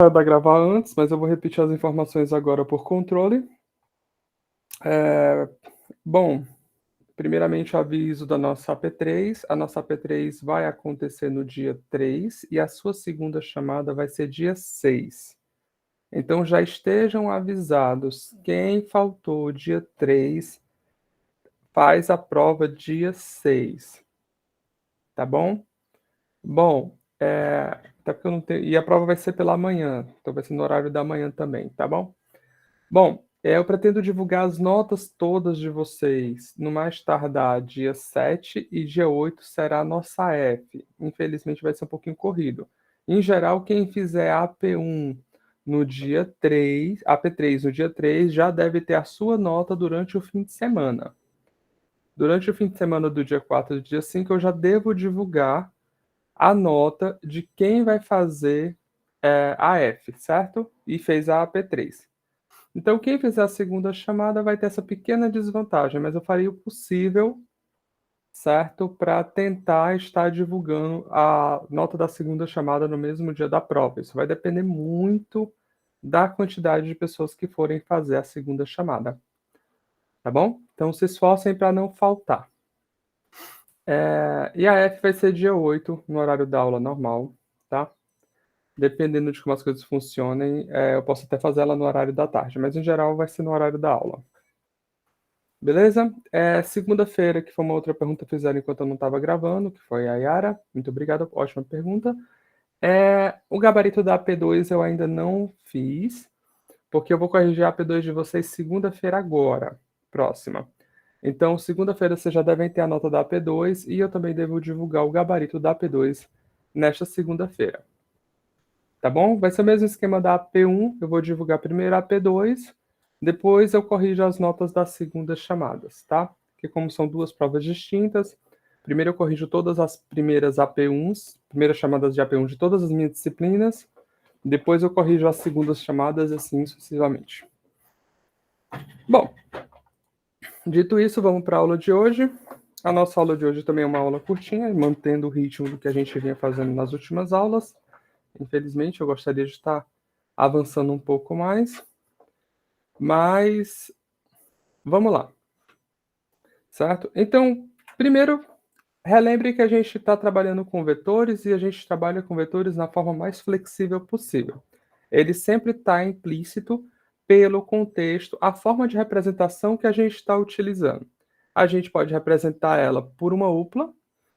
Para gravar antes, mas eu vou repetir as informações agora por controle. Bom, primeiramente o aviso da nossa AP3. A nossa AP3 vai acontecer no dia 3 e a sua segunda chamada vai ser dia 6. Então já estejam avisados, quem faltou dia 3 faz a prova dia 6, tá bom? Bom, até porque eu não tenho... E a prova vai ser pela manhã, então vai ser no horário da manhã também, tá bom? Bom, eu pretendo divulgar as notas todas de vocês no mais tardar dia 7 e dia 8 será a nossa F. Infelizmente vai ser um pouquinho corrido. Em geral, quem fizer AP1 no dia 3, AP3 no dia 3 já deve ter a sua nota durante o fim de semana. Durante o fim de semana do dia 4 e do dia 5 eu já devo divulgar a nota de quem vai fazer a F, certo? E fez a AP3. Então, quem fizer a segunda chamada vai ter essa pequena desvantagem, mas eu faria o possível, certo? Para tentar estar divulgando a nota da segunda chamada no mesmo dia da prova. Isso vai depender muito da quantidade de pessoas que forem fazer a segunda chamada. Tá bom? Então, se esforcem para não faltar. E a F vai ser dia 8, no horário da aula normal, tá? Dependendo de como as coisas funcionem, eu posso até fazer ela no horário da tarde, mas em geral vai ser no horário da aula. Beleza? Segunda-feira, que foi uma outra pergunta que fizeram enquanto eu não estava gravando, que foi a Yara. Muito obrigado, ótima pergunta. O gabarito da AP2 eu ainda não fiz, porque eu vou corrigir a AP2 de vocês segunda-feira agora, próxima. Então, segunda-feira vocês já devem ter a nota da AP2 e eu também devo divulgar o gabarito da AP2 nesta segunda-feira. Tá bom? Vai ser o mesmo esquema da AP1, eu vou divulgar primeiro a AP2, depois eu corrijo as notas das segundas chamadas, tá? Porque como são duas provas distintas, primeiro eu corrijo todas as primeiras AP1s, primeiras chamadas de AP1 de todas as minhas disciplinas, depois eu corrijo as segundas chamadas, assim sucessivamente. Bom, dito isso, vamos para a aula de hoje. A nossa aula de hoje também é uma aula curtinha, mantendo o ritmo do que a gente vinha fazendo nas últimas aulas. Infelizmente, eu gostaria de estar avançando um pouco mais, mas vamos lá, certo? Então, primeiro, relembre que a gente está trabalhando com vetores e a gente trabalha com vetores na forma mais flexível possível. Ele sempre está implícito pelo contexto, a forma de representação que a gente está utilizando. A gente pode representar ela por uma upla,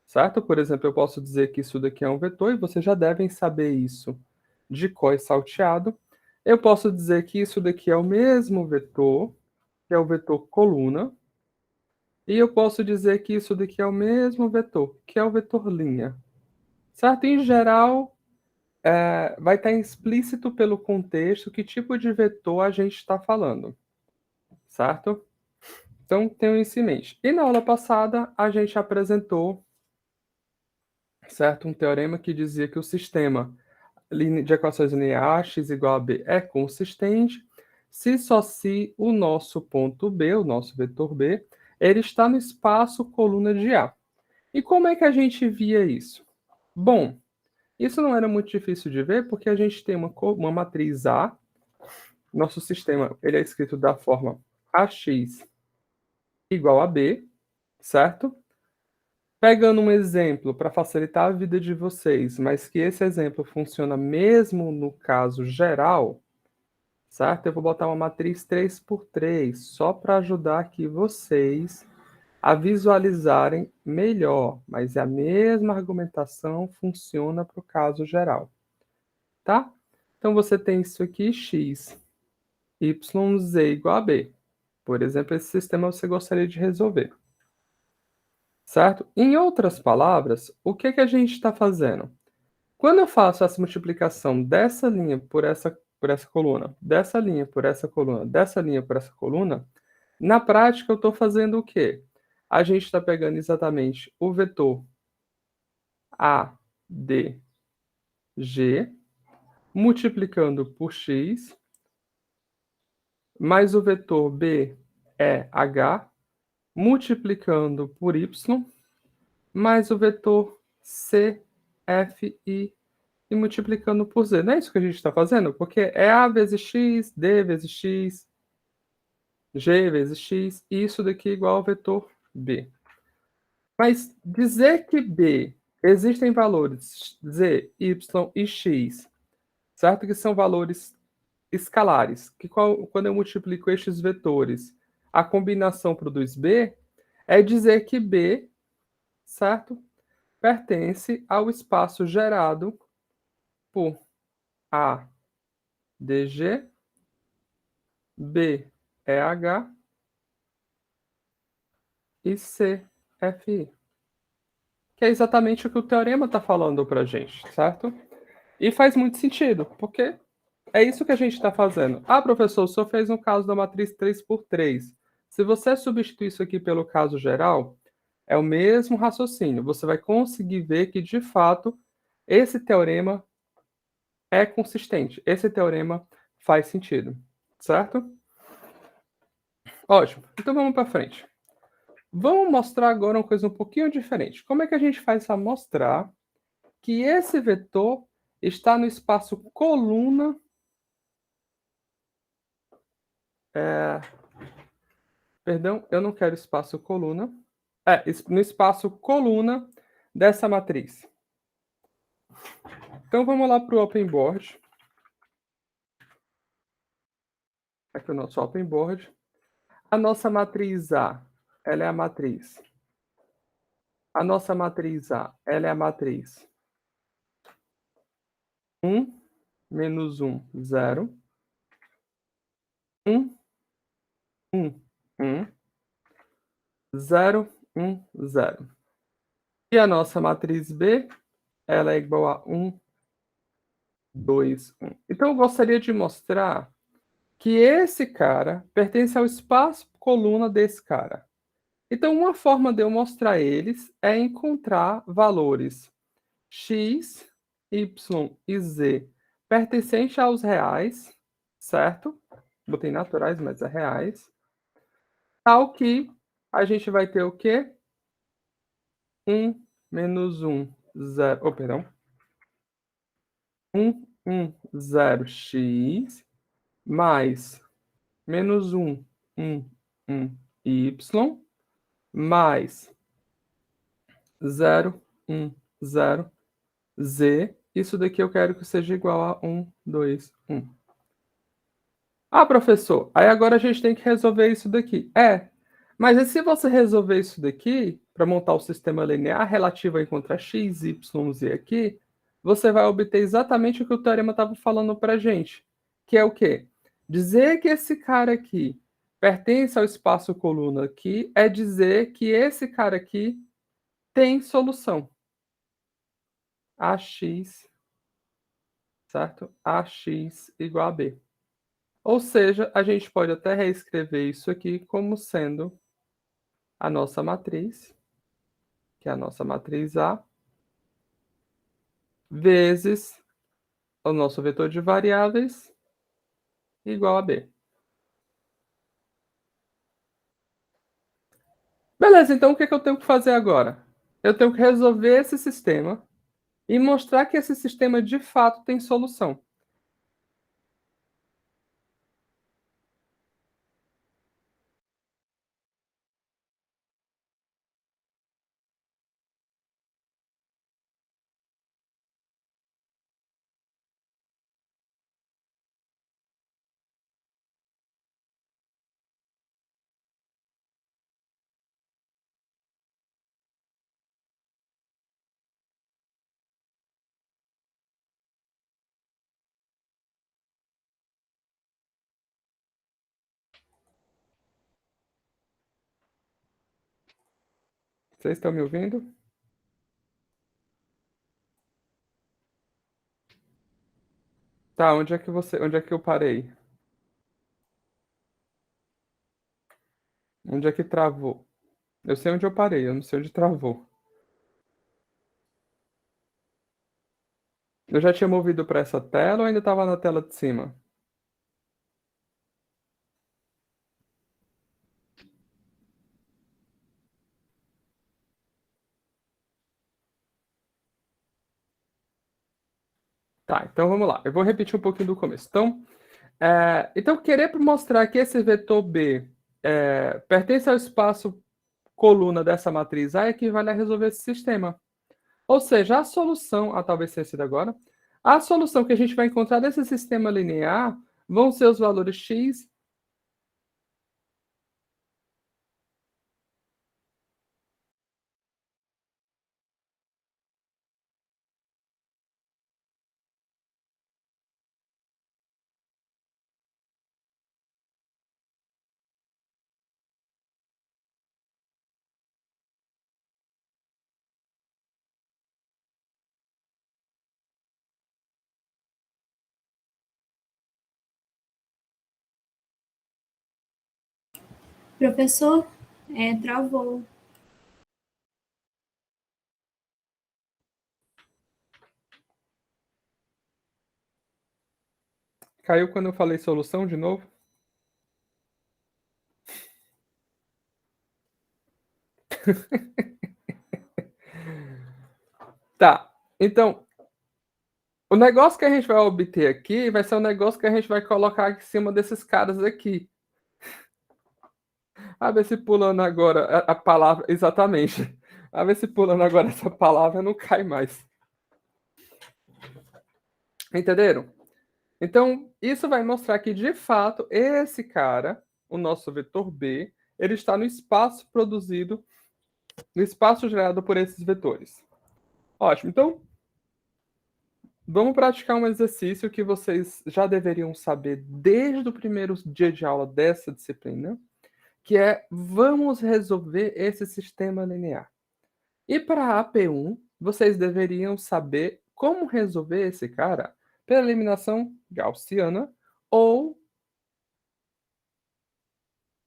certo? Por exemplo, eu posso dizer que isso daqui é um vetor e vocês já devem saber isso de cor e salteado. Eu posso dizer que isso daqui é o mesmo vetor, que é o vetor coluna, e eu posso dizer que isso daqui é o mesmo vetor, que é o vetor linha. Certo? Em geral, vai estar explícito pelo contexto que tipo de vetor a gente está falando. Certo? Então, tenham isso em mente. E na aula passada, a gente apresentou, certo, um teorema que dizia que o sistema de equações lineares x igual a b é consistente se o nosso ponto B, o nosso vetor B, ele está no espaço coluna de A. E como é que a gente via isso? Bom, isso não era muito difícil de ver, porque a gente tem uma matriz A, nosso sistema ele é escrito da forma AX igual a B, certo? Pegando um exemplo para facilitar a vida de vocês, mas que esse exemplo funciona mesmo no caso geral, certo? Eu vou botar uma matriz 3x3, só para ajudar aqui vocês a visualizarem melhor, mas a mesma argumentação funciona para o caso geral, tá? Então, você tem isso aqui, x, y, z igual a b. Por exemplo, esse sistema você gostaria de resolver, certo? Em outras palavras, o que a gente está fazendo? Quando eu faço essa multiplicação dessa linha por essa coluna, dessa linha por essa coluna, dessa linha por essa coluna, na prática eu estou fazendo o quê? A gente está pegando exatamente o vetor A, D, G, multiplicando por x, mais o vetor B, E, H, multiplicando por y, mais o vetor C, F, I e multiplicando por z. Não é isso que a gente está fazendo? Porque é A vezes x, D vezes x, G vezes x, e isso daqui é igual ao vetor B. Mas dizer que B existem valores z, y e x, certo? Que são valores escalares, que quando eu multiplico estes vetores, a combinação produz B, é dizer que B, certo? Pertence ao espaço gerado por A, DG, B, EH e C, FI. Que é exatamente o que o teorema está falando para a gente, certo? E faz muito sentido, porque é isso que a gente está fazendo. Ah, professor, o senhor fez um caso da matriz 3 por 3. Se você substituir isso aqui pelo caso geral, é o mesmo raciocínio. Você vai conseguir ver que, de fato, esse teorema é consistente. Esse teorema faz sentido, certo? Ótimo. Então vamos para frente. Vamos mostrar agora uma coisa um pouquinho diferente. Como é que a gente faz para mostrar que esse vetor está no espaço coluna. Perdão, eu não quero espaço coluna. No espaço coluna dessa matriz. Então vamos lá para o open board. Aqui o nosso open board. A nossa matriz A, ela é a matriz. A nossa matriz A, ela é a matriz 1, menos 1, 0. 1, 1, 1. 0, 1, 0. E a nossa matriz B, ela é igual a 1, 2, 1. Então eu gostaria de mostrar que esse cara pertence ao espaço coluna desse cara. Então, uma forma de eu mostrar eles é encontrar valores x, y e z pertencentes aos reais, certo? Botei naturais, mas é reais. Tal que a gente vai ter o quê? 1 menos 1, 0. Oh, perdão. 1, 1, 0, x, mais menos 1, 1, 1, y, mais 0, 1, 0, z. Isso daqui eu quero que seja igual a 1, 2, 1. Ah, professor, aí agora a gente tem que resolver isso daqui. Mas e se você resolver isso daqui, para montar o sistema linear relativo a encontrar x, y, z aqui, você vai obter exatamente o que o teorema estava falando para a gente, que é o quê? Dizer que esse cara aqui pertence ao espaço coluna aqui é dizer que esse cara aqui tem solução. AX, certo? AX igual a B. Ou seja, a gente pode até reescrever isso aqui como sendo a nossa matriz, que é a nossa matriz A, vezes o nosso vetor de variáveis igual a B. Beleza, então o que eu tenho que fazer agora? Eu tenho que resolver esse sistema e mostrar que esse sistema de fato tem solução. Vocês estão me ouvindo? Tá, onde é que eu parei? Onde é que travou? Eu sei onde eu parei, eu não sei onde travou. Eu já tinha movido para essa tela ou ainda estava na tela de cima? Tá, então vamos lá. Eu vou repetir um pouquinho do começo. Então querer mostrar que esse vetor B pertence ao espaço coluna dessa matriz A equivale a resolver esse sistema. Ou seja, a solução, talvez tenha sido agora, a solução que a gente vai encontrar desse sistema linear vão ser os valores x. Professor, travou. Caiu quando eu falei solução de novo? Tá, então, o negócio que a gente vai obter aqui vai ser o negócio que a gente vai colocar em cima desses caras aqui. A ver se pulando agora a palavra. Exatamente. A ver se pulando agora essa palavra não cai mais. Entenderam? Então, isso vai mostrar que, de fato, esse cara, o nosso vetor B, ele está no espaço produzido, no espaço gerado por esses vetores. Ótimo. Então, vamos praticar um exercício que vocês já deveriam saber desde o primeiro dia de aula dessa disciplina, que é vamos resolver esse sistema linear. E para AP1, vocês deveriam saber como resolver esse cara pela eliminação gaussiana ou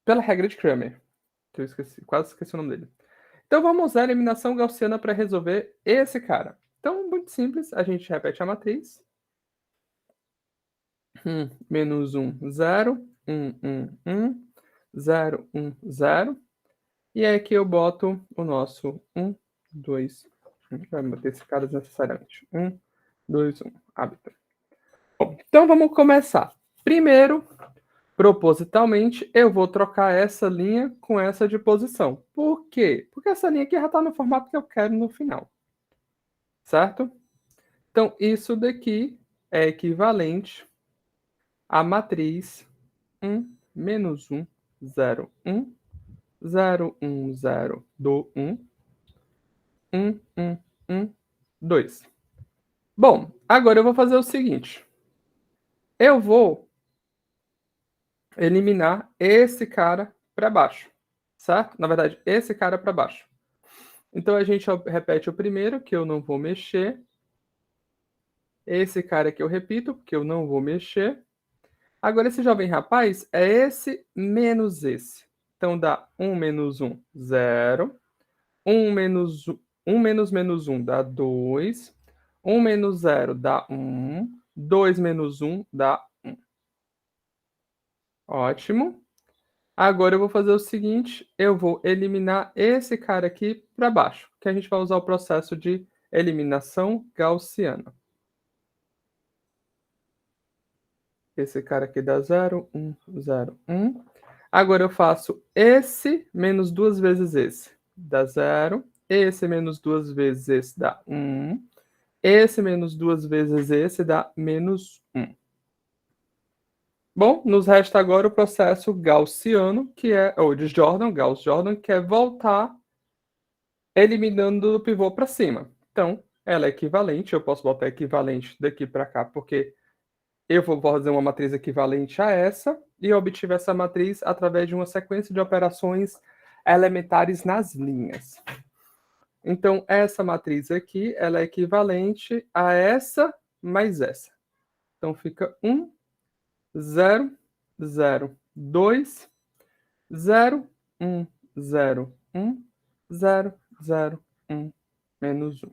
pela regra de Cramer. Que eu esqueci, quase esqueci o nome dele. Então vamos usar a eliminação gaussiana para resolver esse cara. Então, muito simples, a gente repete a matriz. Menos 1, 0, 1, 1, 1, 0, 1, 0. E aí aqui eu boto o nosso 1, 2, 1. Vai bater esse cara desnecessariamente. 1, 2, 1. Hábito. Bom, então vamos começar. Primeiro, propositalmente, eu vou trocar essa linha com essa de posição. Por quê? Porque essa linha aqui já está no formato que eu quero no final. Certo? Então, isso daqui é equivalente à matriz 1, menos 1, 0, 1, 0, 1, 0, do 1, 1, 1, 1, 2. Bom, agora eu vou fazer o seguinte. Eu vou eliminar esse cara para baixo, certo? Na verdade, esse cara para baixo. Então, a gente repete o primeiro, que eu não vou mexer. Esse cara que eu repito, porque eu não vou mexer. Agora, esse jovem rapaz é esse menos esse. Então, dá 1 menos 1, 0. 1 menos 1 menos menos 1 dá 2. 1 menos 0 dá 1. 2 menos 1 dá 1. Ótimo. Agora eu vou fazer o seguinte, eu vou eliminar esse cara aqui para baixo, que a gente vai usar o processo de eliminação gaussiana. Esse cara aqui dá 0, 1, 0, 1. Agora eu faço esse menos duas vezes esse, dá 0. Esse menos duas vezes esse dá 1. Esse menos duas vezes esse dá menos 1. Bom, nos resta agora o processo gaussiano, ou de Jordan, Gauss-Jordan, que é voltar eliminando do pivô para cima. Então, ela é equivalente, eu posso botar equivalente daqui para cá, porque eu vou fazer uma matriz equivalente a essa, e eu obtive essa matriz através de uma sequência de operações elementares nas linhas. Então, essa matriz aqui, ela é equivalente a essa mais essa. Então, fica 1, 0, 0, 2, 0, 1, 0, 1, 0, 0, 1, menos 1.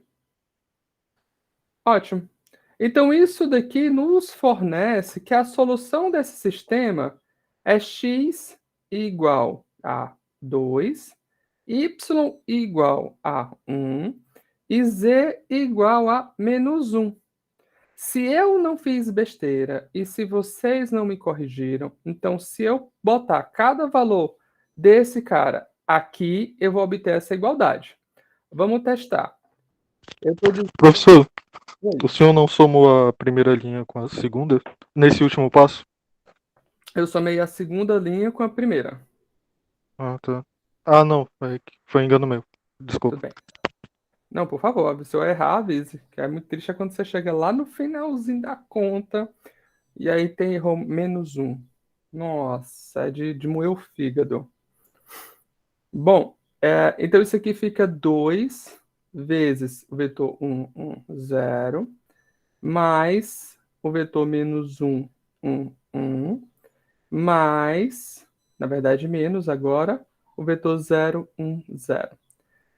Ótimo. Então, isso daqui nos fornece que a solução desse sistema é x igual a 2, y igual a 1 e z igual a menos 1. Se eu não fiz besteira e se vocês não me corrigiram, então se eu botar cada valor desse cara aqui, eu vou obter essa igualdade. Vamos testar. Eu tô dizendo... Professor, Oi. o senhor não somou a primeira linha com a segunda nesse último passo? Eu somei a segunda linha com a primeira. Ah, tá. Ah, não, foi engano meu. Desculpa. Tudo bem. Não, por favor, se eu errar, avise. Que é muito triste quando você chega lá no finalzinho da conta e aí tem erro -1. Nossa, é de moer o fígado. Bom, então isso aqui fica 2 vezes o vetor 1, 1, 0, mais o vetor -1, 1, 1, mais, na verdade, menos agora, o vetor 0, 1, 0.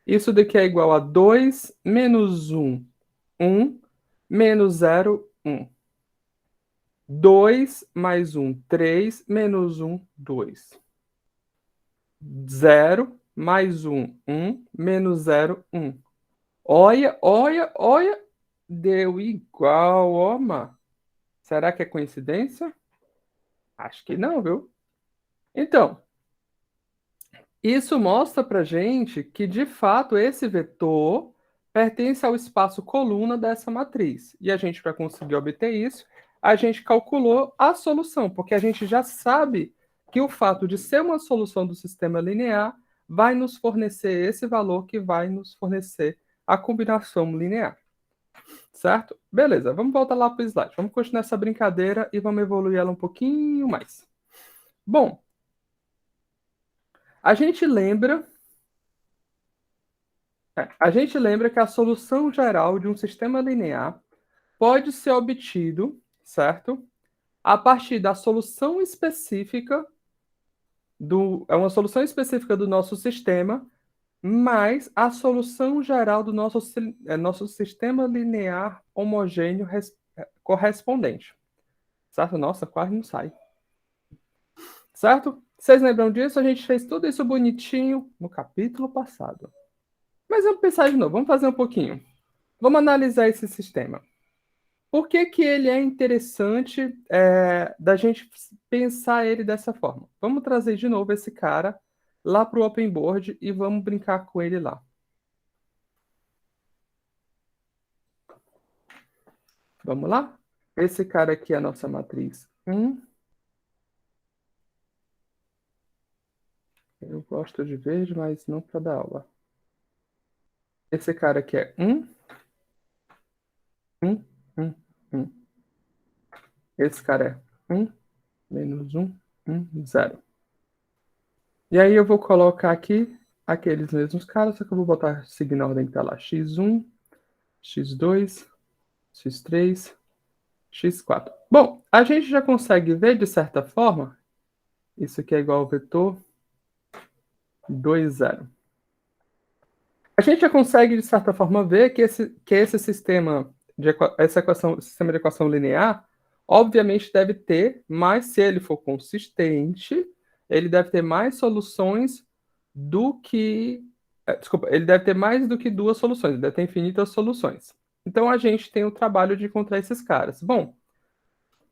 Isso daqui é igual a 2 menos 1, 1, menos 0, 1. 2 mais 1, 3, menos 1, 2. 0 mais 1, 1, menos 0, 1. Olha, olha, olha, deu igual, ó, mano. Será que é coincidência? Acho que não, viu? Então, isso mostra pra gente que, de fato, esse vetor pertence ao espaço coluna dessa matriz. E a gente, para conseguir obter isso, a gente calculou a solução, porque a gente já sabe que o fato de ser uma solução do sistema linear vai nos fornecer esse valor que vai nos fornecer a combinação linear. Certo? Beleza, vamos voltar lá para o slide. Vamos continuar essa brincadeira e vamos evoluir ela um pouquinho mais. Bom, a gente lembra que a solução geral de um sistema linear pode ser obtido, certo? A partir da solução específica é uma solução específica do nosso sistema, mais a solução geral do nosso sistema linear homogêneo correspondente. Certo? Nossa, quase não sai. Certo? Vocês lembram disso? A gente fez tudo isso bonitinho no capítulo passado. Mas vamos pensar de novo, vamos fazer um pouquinho. Vamos analisar esse sistema. Por que que ele é interessante da gente pensar ele dessa forma? Vamos trazer de novo esse cara lá para o Open Board e vamos brincar com ele lá. Vamos lá? Esse cara aqui é a nossa matriz 1. Eu gosto de verde, mas não para dar aula. Esse cara aqui é 1, 1, 1, 1. Esse cara é 1, menos 1, 1, 0. E aí eu vou colocar aqui aqueles mesmos caras, só que eu vou botar seguindo a ordem que está lá. x1, x2, x3, x4. Bom, a gente já consegue ver, de certa forma, isso aqui é igual ao vetor 2, 0. A gente já consegue, de certa forma, ver que esse sistema sistema de equação linear, obviamente deve ter, mas se ele for consistente, ele deve ter mais soluções do que... Desculpa, ele deve ter mais do que duas soluções, ele deve ter infinitas soluções. Então a gente tem o trabalho de encontrar esses caras. Bom,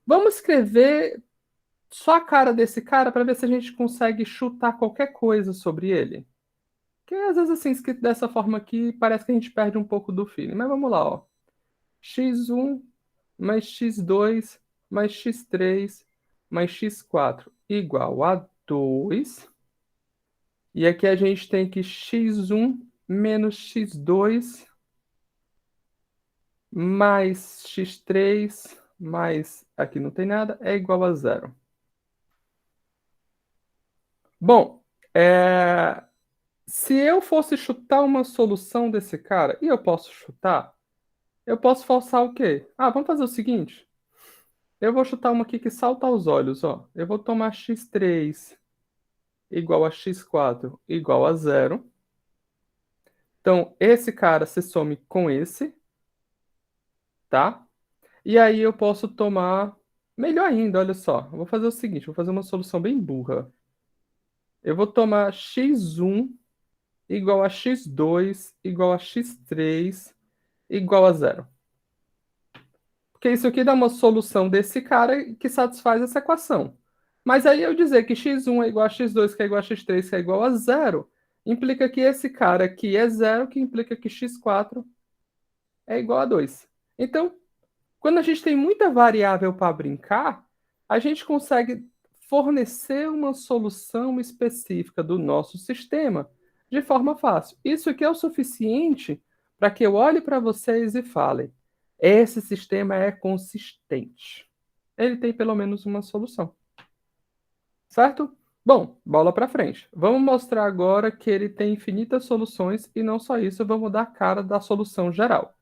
vamos escrever só a cara desse cara para ver se a gente consegue chutar qualquer coisa sobre ele. Que às vezes assim, escrito dessa forma aqui, parece que a gente perde um pouco do feeling. Mas vamos lá, ó. x1 mais x2 mais x3 mais x4 igual a 2. E aqui a gente tem que x1 menos x2 mais x3 mais... Aqui não tem nada, é igual a 0. Bom, se eu fosse chutar uma solução desse cara, e eu posso chutar, eu posso forçar o quê? Ah, vamos fazer o seguinte. Eu vou chutar uma aqui que salta aos olhos, ó. Eu vou tomar x3 igual a x4 igual a 0. Então, esse cara se some com esse, tá? E aí eu posso tomar... Melhor ainda, olha só. Eu vou fazer o seguinte, vou fazer uma solução bem burra. Eu vou tomar x1 igual a x2 igual a x3 igual a 0. Porque isso aqui dá uma solução desse cara que satisfaz essa equação. Mas aí eu dizer que x1 é igual a x2, que é igual a x3, que é igual a zero, implica que esse cara aqui é zero, que implica que x4 é igual a 2. Então, quando a gente tem muita variável para brincar, a gente consegue fornecer uma solução específica do nosso sistema de forma fácil. Isso aqui é o suficiente para que eu olhe para vocês e fale: esse sistema é consistente. Ele tem pelo menos uma solução. Certo? Bom, bola para frente. Vamos mostrar agora que ele tem infinitas soluções e não só isso, vamos dar a cara da solução geral.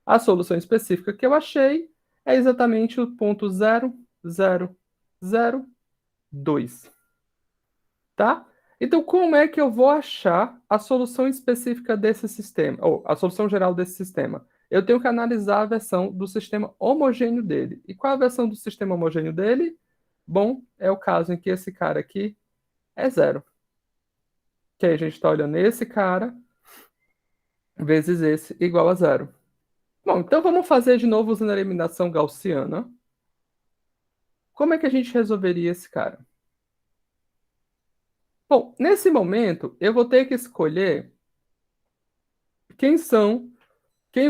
A solução específica que eu achei é exatamente o ponto 0,002. Tá? Então, como é que eu vou achar a solução específica desse sistema, ou a solução geral desse sistema? Eu tenho que analisar a versão do sistema homogêneo dele. E qual é a versão do sistema homogêneo dele? Bom, é o caso em que esse cara aqui é zero. Que aí a gente está olhando esse cara vezes esse igual a zero. Bom, então vamos fazer de novo usando a eliminação gaussiana. Como é que a gente resolveria esse cara? Bom, nesse momento, eu vou ter que escolher quem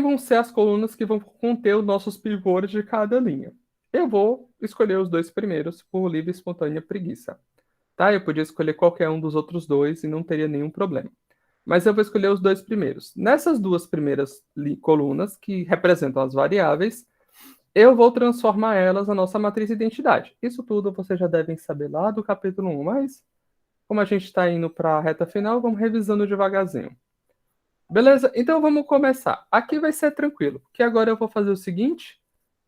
vão ser as colunas que vão conter os nossos pivôs de cada linha. Eu vou escolher os dois primeiros por livre e espontânea preguiça. Tá? Eu podia escolher qualquer um dos outros dois e não teria nenhum problema. Mas eu vou escolher os dois primeiros. Nessas duas primeiras colunas, que representam as variáveis, eu vou transformar elas na nossa matriz de identidade. Isso tudo vocês já devem saber lá do capítulo 1, mas como a gente está indo para a reta final, vamos revisando devagarzinho. Beleza? Então vamos começar. Aqui vai ser tranquilo, porque agora eu vou fazer o seguinte,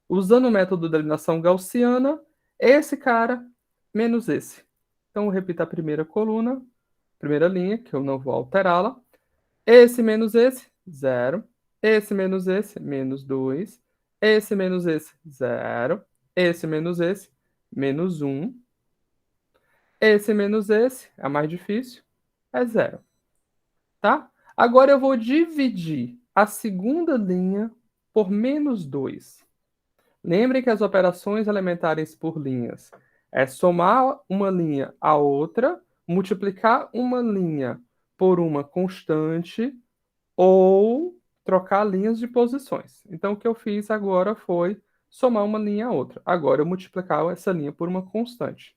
usando o método da eliminação gaussiana, esse cara menos esse. Então eu repito a primeira coluna, primeira linha, que eu não vou alterá-la. Esse menos esse, zero. Esse menos esse, menos 2. Esse menos esse, zero. Esse menos esse, menos 1. Esse menos esse, é mais difícil, é zero. Tá? Agora eu vou dividir a segunda linha por menos 2. Lembrem que as operações elementares por linhas é somar uma linha a outra, multiplicar uma linha por uma constante ou trocar linhas de posições. Então, o que eu fiz agora foi somar uma linha a outra. Agora, eu multiplicar essa linha por uma constante.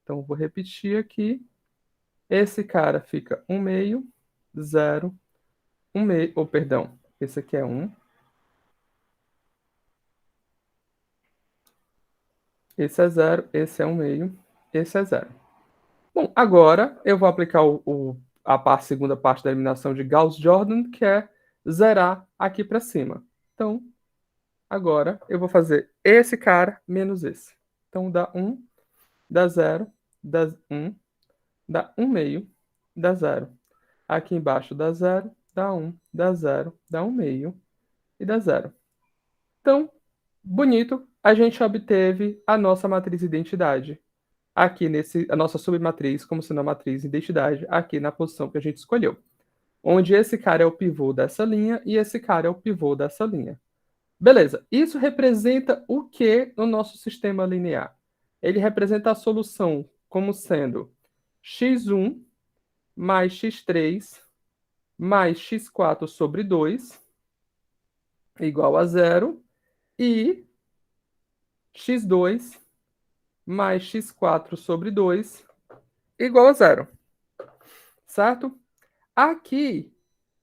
Então, eu vou repetir aqui. Esse cara fica 1 meio, 0, 1 meio, ou perdão, esse aqui é 1. Esse é 0, esse é 1 meio, esse é 0. Bom, agora eu vou aplicar a segunda parte da eliminação de Gauss-Jordan, que é zerar aqui para cima. Então, agora eu vou fazer esse cara menos esse. Então, dá 1, dá 0, dá 1, dá 1 meio, dá 0. Aqui embaixo dá 0, dá 1, dá 0, dá 1 meio e dá 0. Então, bonito, a gente obteve a nossa matriz identidade. Aqui a nossa submatriz, como sendo a matriz identidade, aqui na posição que a gente escolheu. Onde esse cara é o pivô dessa linha e esse cara é o pivô dessa linha. Beleza, isso representa o que no nosso sistema linear? Ele representa a solução como sendo x1 mais x3 mais x4 sobre 2 igual a 0 e x2 mais x4 sobre 2 igual a 0. Certo? Aqui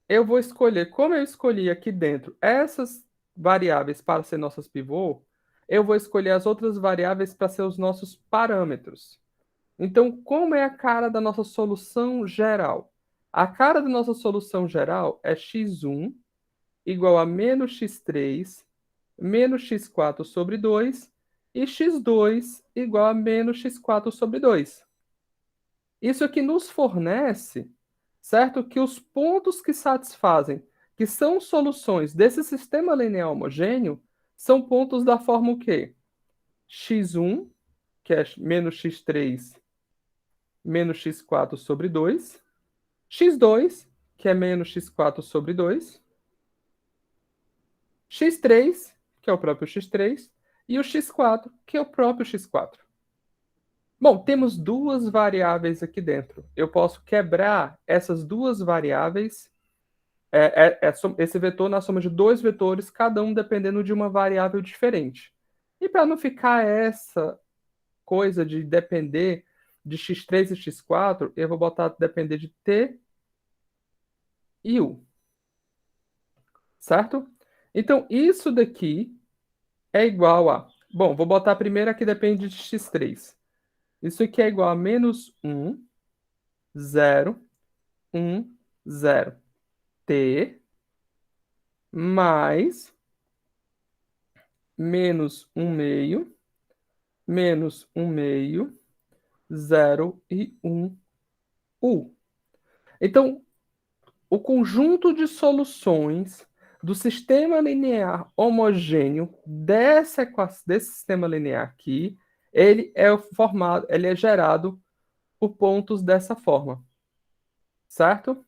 eu vou escolher, como eu escolhi aqui dentro essas variáveis para ser nossas pivô, eu vou escolher as outras variáveis para ser os nossos parâmetros. Então, como é a cara da nossa solução geral? A cara da nossa solução geral é x1 igual a menos x3 menos x4 sobre 2 e x2 igual a menos x4 sobre 2. Isso aqui nos fornece, certo? Que os pontos que satisfazem, que são soluções desse sistema linear homogêneo, são pontos da forma o quê? x1, que é menos x3 menos x4 sobre 2, x2, que é menos x4 sobre 2, x3, que é o próprio x3, e o x4, que é o próprio x4. Bom, temos duas variáveis aqui dentro. Eu posso quebrar essas duas variáveis, esse vetor na soma de dois vetores, cada um dependendo de uma variável diferente. E para não ficar essa coisa de depender de x3 e x4, eu vou botar depender de t e u. Certo? Então, isso daqui é igual a... Bom, vou botar primeiro aqui depende de x3. Isso aqui é igual a menos 1, 0, 1, 0, t, mais menos 1 meio, menos 1 meio, 0 e 1, u. Então, o conjunto de soluções do sistema linear homogêneo desse sistema linear aqui, ele é gerado por pontos dessa forma, certo?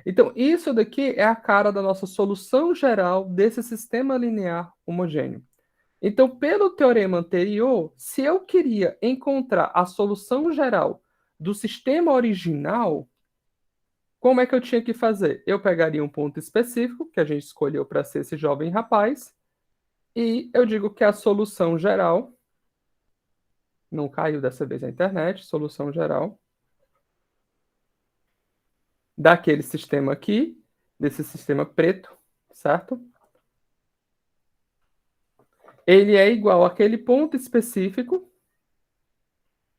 Então, isso daqui é a cara da nossa solução geral desse sistema linear homogêneo. Então, pelo teorema anterior, se eu queria encontrar a solução geral do sistema original, como é que eu tinha que fazer? Eu pegaria um ponto específico, que a gente escolheu para ser esse jovem rapaz, e eu digo que a solução geral, não caiu dessa vez a internet, solução geral, daquele sistema aqui, desse sistema preto, certo? Ele é igual àquele ponto específico,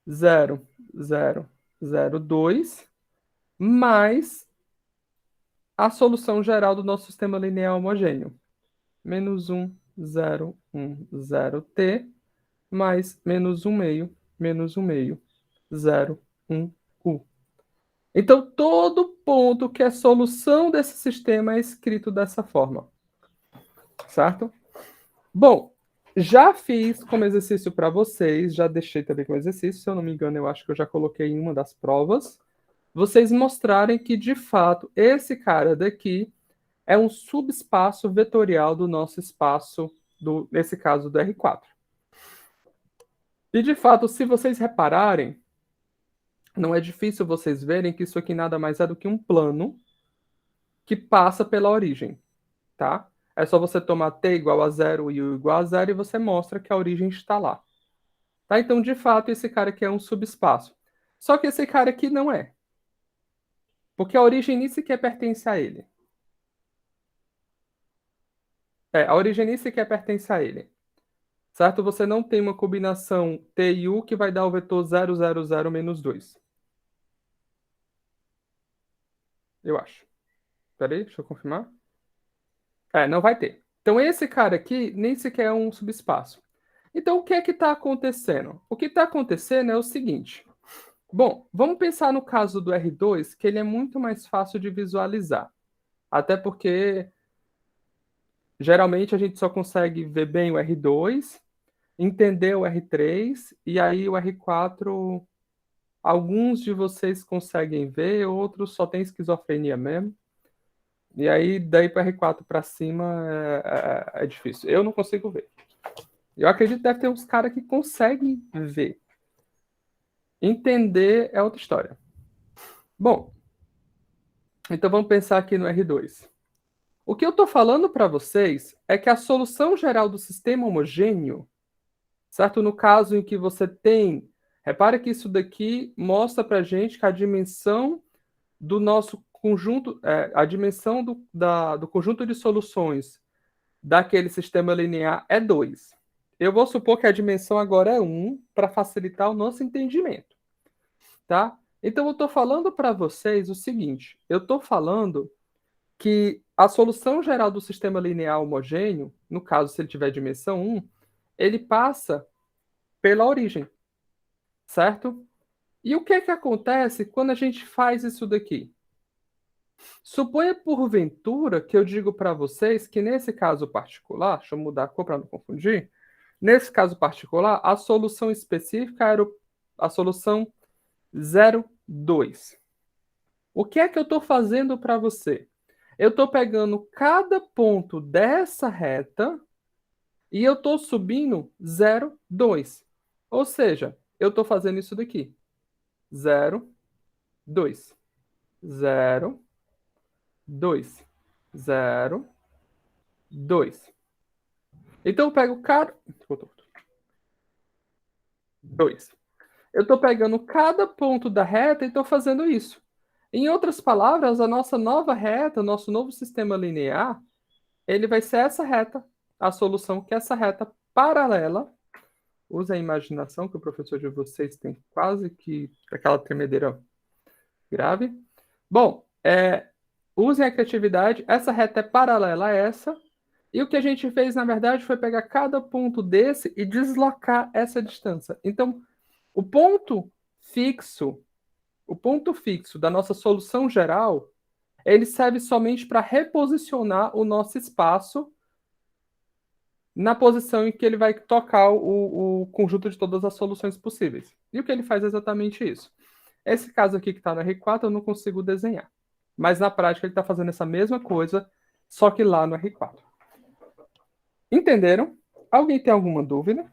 0, 0, 0, 2, mais a solução geral do nosso sistema linear homogêneo. Menos 1, 0, 1, 0, t, mais menos 1 meio, menos 1 meio, 0, 1, u. Então, todo ponto que é solução desse sistema é escrito dessa forma. Certo? Bom, já fiz como exercício para vocês, já deixei também como exercício, se eu não me engano, eu acho que eu já coloquei em uma das provas, vocês mostrarem que, de fato, esse cara daqui é um subespaço vetorial do nosso espaço, nesse caso, do R4. E, de fato, se vocês repararem, não é difícil vocês verem que isso aqui nada mais é do que um plano que passa pela origem, tá? É só você tomar t igual a 0 e u igual a 0 e você mostra que a origem está lá. Tá? Então, de fato, esse cara aqui é um subespaço. Só que esse cara aqui não é. Porque a origem nem sequer pertence a ele. A origem nem sequer pertence a ele. Certo? Você não tem uma combinação t e u que vai dar o vetor 0, 0, 0, menos 2. Eu acho. Peraí, deixa eu confirmar. Não vai ter. Então, esse cara aqui nem sequer é um subespaço. Então, o que é que está acontecendo? O que está acontecendo é o seguinte. Bom, vamos pensar no caso do R2, que ele é muito mais fácil de visualizar. Até porque, geralmente, a gente só consegue ver bem o R2, entender o R3, e aí o R4, alguns de vocês conseguem ver, outros só tem esquizofrenia mesmo. E aí, daí para R4 para cima é difícil. Eu não consigo ver. Eu acredito que deve ter uns caras que conseguem ver. Entender é outra história. Bom, então vamos pensar aqui no R2. O que eu estou falando para vocês é que a solução geral do sistema homogêneo, certo? No caso em que você tem... Repare que isso daqui mostra para a gente que a dimensão do nosso conjunto, a dimensão do conjunto de soluções daquele sistema linear é 2. Eu vou supor que a dimensão agora é 1 para facilitar o nosso entendimento. Tá? Então, eu estou falando para vocês o seguinte. Eu estou falando que a solução geral do sistema linear homogêneo, no caso, se ele tiver dimensão 1, ele passa pela origem. Certo? E o que é que acontece quando a gente faz isso daqui? Suponha, porventura, que eu digo para vocês que nesse caso particular, deixa eu mudar a cor para não confundir, nesse caso particular, a solução específica era a solução 0, 2. O que é que eu estou fazendo para você? Eu estou pegando cada ponto dessa reta E eu estou subindo 0, 2. Ou seja, eu estou fazendo isso daqui. 0, 2. 0, 2. 0, 2. Então eu pego cada... 2. Eu estou pegando cada ponto da reta e estou fazendo isso. Em outras palavras, a nossa nova reta, o nosso novo sistema linear, ele vai ser essa reta, a solução que é essa reta paralela. Use a imaginação, que o professor de vocês tem quase que aquela tremedeira grave. Bom, usem a criatividade. Essa reta é paralela a essa. E o que a gente fez, na verdade, foi pegar cada ponto desse e deslocar essa distância. Então, o ponto fixo da nossa solução geral, ele serve somente para reposicionar o nosso espaço na posição em que ele vai tocar o conjunto de todas as soluções possíveis. E o que ele faz é exatamente isso. Esse caso aqui que está no R4 eu não consigo desenhar. Mas na prática ele está fazendo essa mesma coisa, só que lá no R4. Entenderam? Alguém tem alguma dúvida?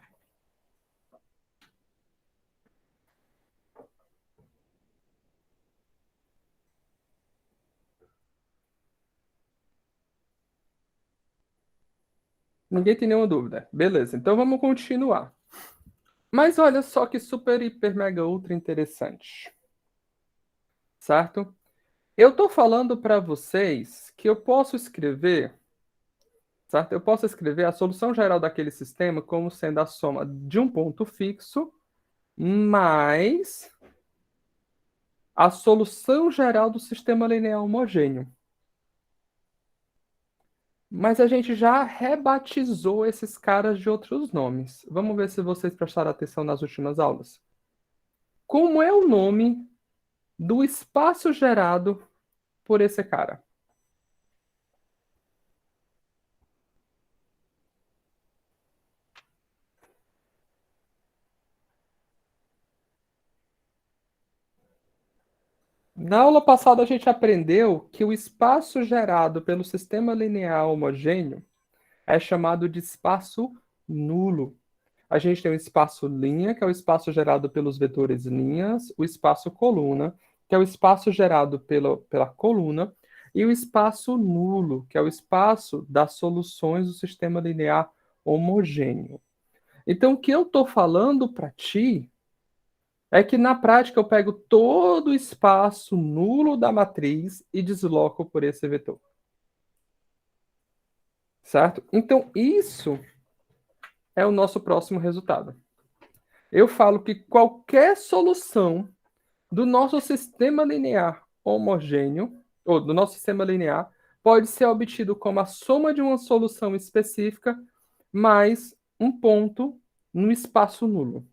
Ninguém tem nenhuma dúvida. Beleza, então vamos continuar. Mas olha só que super, hiper, mega, ultra interessante. Certo? Eu estou falando para vocês que eu posso escrever, certo? Eu posso escrever a solução geral daquele sistema como sendo a soma de um ponto fixo mais a solução geral do sistema linear homogêneo. Mas a gente já rebatizou esses caras de outros nomes. Vamos ver se vocês prestaram atenção nas últimas aulas. Como é o nome do espaço gerado por esse cara? Na aula passada a gente aprendeu que o espaço gerado pelo sistema linear homogêneo é chamado de espaço nulo. A gente tem o espaço linha, que é o espaço gerado pelos vetores linhas, o espaço coluna, que é o espaço gerado pela coluna, e o espaço nulo, que é o espaço das soluções do sistema linear homogêneo. Então, o que eu estou falando para ti é que na prática eu pego todo o espaço nulo da matriz e desloco por esse vetor. Certo? Então, isso é o nosso próximo resultado. Eu falo que qualquer solução do nosso sistema linear homogêneo, ou do nosso sistema linear, pode ser obtido como a soma de uma solução específica mais um ponto no espaço nulo.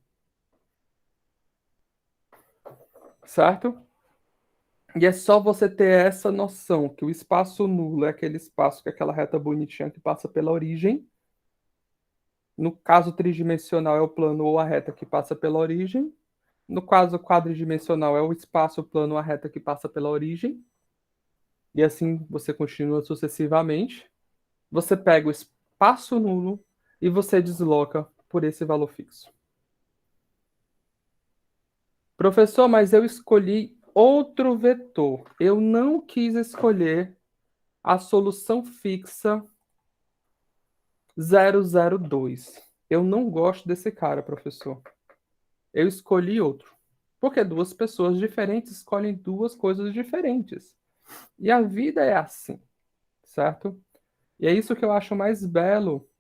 Certo? E é só você ter essa noção que o espaço nulo é aquele espaço que é aquela reta bonitinha que passa pela origem. No caso tridimensional é o plano ou a reta que passa pela origem. No caso quadridimensional é o espaço, o plano ou a reta que passa pela origem. E assim você continua sucessivamente. Você pega o espaço nulo e você desloca por esse valor fixo. Professor, mas eu escolhi outro vetor. Eu não quis escolher a solução fixa 002. Eu não gosto desse cara, professor. Eu escolhi outro. Porque duas pessoas diferentes escolhem duas coisas diferentes. E a vida é assim, certo? E é isso que eu acho mais belo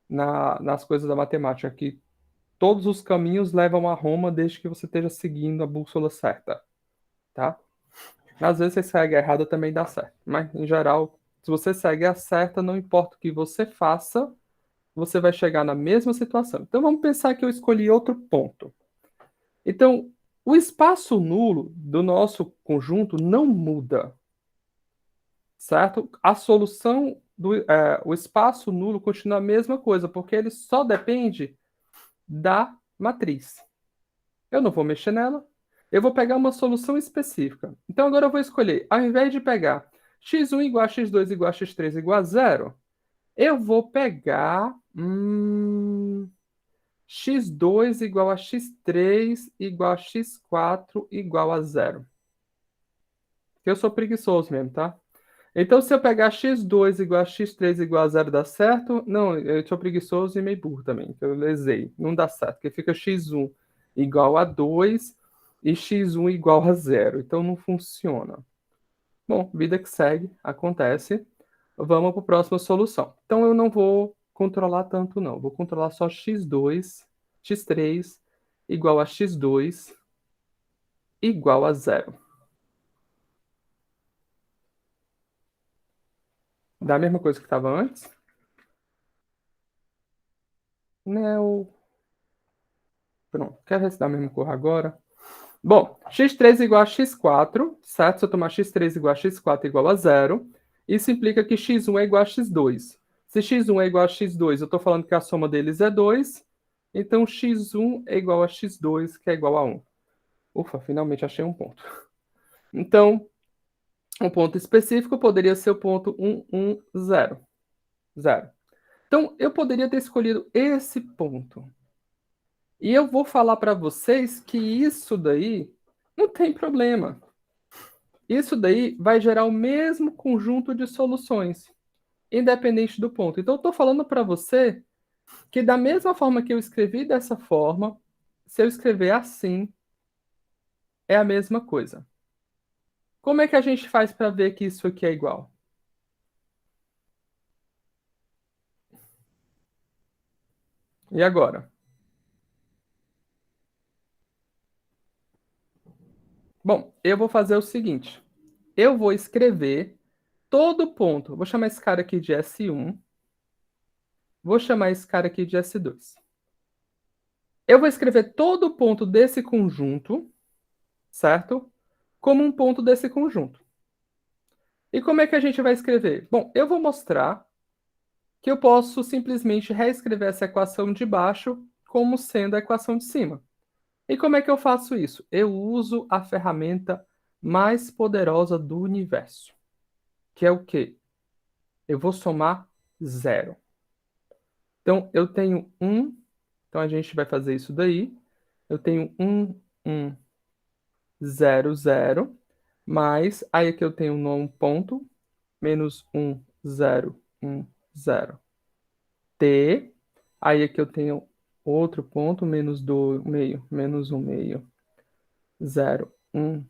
nas coisas da matemática, que todos os caminhos levam a Roma desde que você esteja seguindo a bússola certa, tá? Às vezes você segue a errada também dá certo, mas em geral, se você segue a certa, não importa o que você faça, você vai chegar na mesma situação. Então vamos pensar que eu escolhi outro ponto. Então, o espaço nulo do nosso conjunto não muda, certo? A solução o espaço nulo continua a mesma coisa, porque ele só depende da matriz. Eu não vou mexer nela, eu vou pegar uma solução específica. Então agora eu vou escolher, ao invés de pegar x1 igual a x2 igual a x3 igual a zero, Eu vou pegar x2 igual a x3 igual a x4 igual a 0. Eu sou preguiçoso mesmo, tá? Então, se eu pegar x2 igual a x3 igual a 0, dá certo? Não, eu sou preguiçoso e meio burro também, então eu lesei. Não dá certo, porque fica x1 igual a 2 e x1 igual a 0. Então, não funciona. Bom, vida que segue, acontece. Vamos para a próxima solução. Então, eu não vou controlar tanto, não. Vou controlar só x2, x3 igual a x2 igual a 0. Da mesma coisa que estava antes? Não. Pronto. Quer ver se dá a mesma cor agora? Bom, x3 igual a x4, certo? Se eu tomar x3 igual a x4 igual a 0, isso implica que x1 é igual a x2. Se x1 é igual a x2, eu estou falando que a soma deles é 2, então x1 é igual a x2, que é igual a 1. Ufa, finalmente achei um ponto. Então, um ponto específico poderia ser o ponto 1, 1, 0. 0. Então, eu poderia ter escolhido esse ponto. E eu vou falar para vocês que isso daí não tem problema. Isso daí vai gerar o mesmo conjunto de soluções, independente do ponto. Então, eu estou falando para você que da mesma forma que eu escrevi dessa forma, se eu escrever assim, é a mesma coisa. Como é que a gente faz para ver que isso aqui é igual? E agora? Bom, eu vou fazer o seguinte. Eu vou escrever todo ponto. Vou chamar esse cara aqui de S1. Vou chamar esse cara aqui de S2. Eu vou escrever todo ponto desse conjunto, certo? Como um ponto desse conjunto. E como é que a gente vai escrever? Bom, eu vou mostrar que eu posso simplesmente reescrever essa equação de baixo como sendo a equação de cima. E como é que eu faço isso? Eu uso a ferramenta mais poderosa do universo, que é o quê? Eu vou somar 0. Então, eu tenho 1, então a gente vai fazer isso daí. Eu tenho 1, 1, 0, 0, mais, aí aqui eu tenho um ponto, menos 1, 0, 1, 0, t. Aí aqui eu tenho outro ponto, menos 2, meio, menos 1, meio, 0, 1,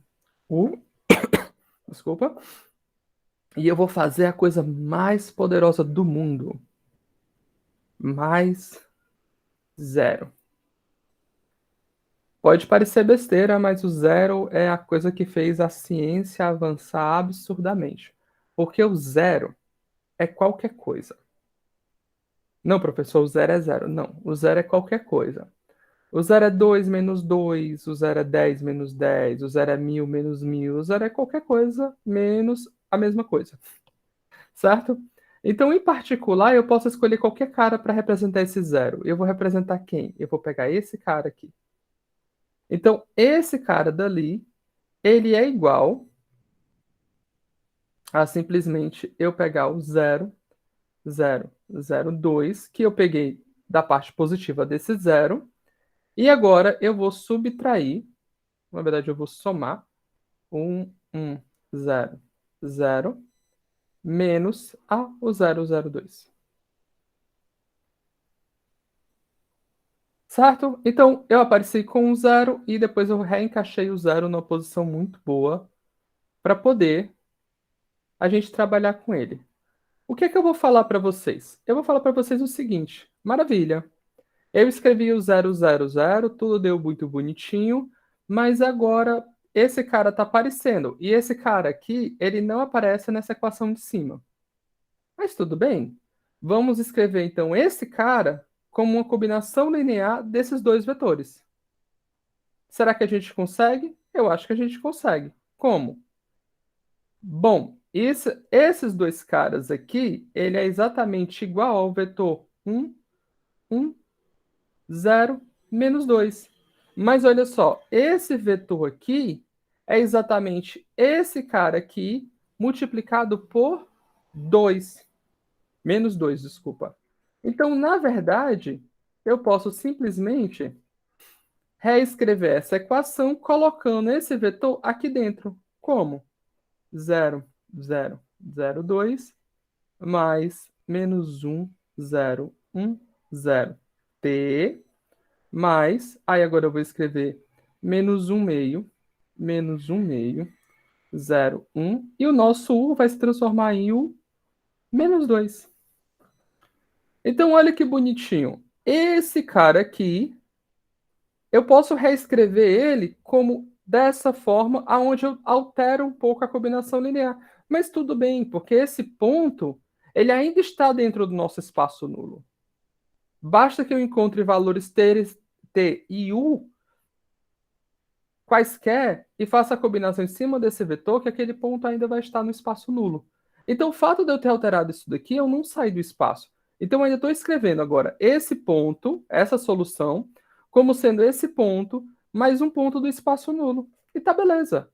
u. Desculpa. E eu vou fazer a coisa mais poderosa do mundo. Mais 0. Pode parecer besteira, mas o 0 é a coisa que fez a ciência avançar absurdamente. Porque o 0 é qualquer coisa. Não, professor, o 0 é 0. Não, o 0 é qualquer coisa. O 0 é 2 menos 2, o 0 é 10 menos 10, o 0 é 1000 menos 1000, o 0 é qualquer coisa menos a mesma coisa. Certo? Então, em particular, eu posso escolher qualquer cara para representar esse 0. Eu vou representar quem? Eu vou pegar esse cara aqui. Então, esse cara dali, ele é igual a simplesmente eu pegar o 0, 0, 0, 2, que eu peguei da parte positiva desse 0, e agora eu vou subtrair, na verdade eu vou somar 1, 1, 0, 0, menos o 0, 0, 2. Certo? Então, eu apareci com um 0 e depois eu reencaixei o 0 numa posição muito boa para poder a gente trabalhar com ele. O que é que eu vou falar para vocês? Eu vou falar para vocês o seguinte: maravilha. Eu escrevi o 000, tudo deu muito bonitinho, mas agora esse cara está aparecendo. E esse cara aqui, ele não aparece nessa equação de cima. Mas tudo bem. Vamos escrever então esse cara como uma combinação linear desses dois vetores. Será que a gente consegue? Eu acho que a gente consegue. Como? Bom, esses dois caras aqui, ele é exatamente igual ao vetor 1, 1, 0, menos 2. Mas olha só, esse vetor aqui é exatamente esse cara aqui multiplicado por 2. Menos 2, desculpa. Então, na verdade, eu posso simplesmente reescrever essa equação colocando esse vetor aqui dentro. Como? 0, 0, 0, 2, mais menos 1, 0, 1, 0, t, mais, aí agora eu vou escrever menos 1 meio, menos 1 meio, 0, 1, e o nosso u vai se transformar em u menos 2. Então, olha que bonitinho. Esse cara aqui, eu posso reescrever ele como dessa forma, aonde eu altero um pouco a combinação linear. Mas tudo bem, porque esse ponto, ele ainda está dentro do nosso espaço nulo. Basta que eu encontre valores t e u quaisquer e faça a combinação em cima desse vetor, que aquele ponto ainda vai estar no espaço nulo. Então, o fato de eu ter alterado isso daqui, eu não saí do espaço. Então, eu ainda estou escrevendo agora esse ponto, essa solução, como sendo esse ponto mais um ponto do espaço nulo. E tá beleza.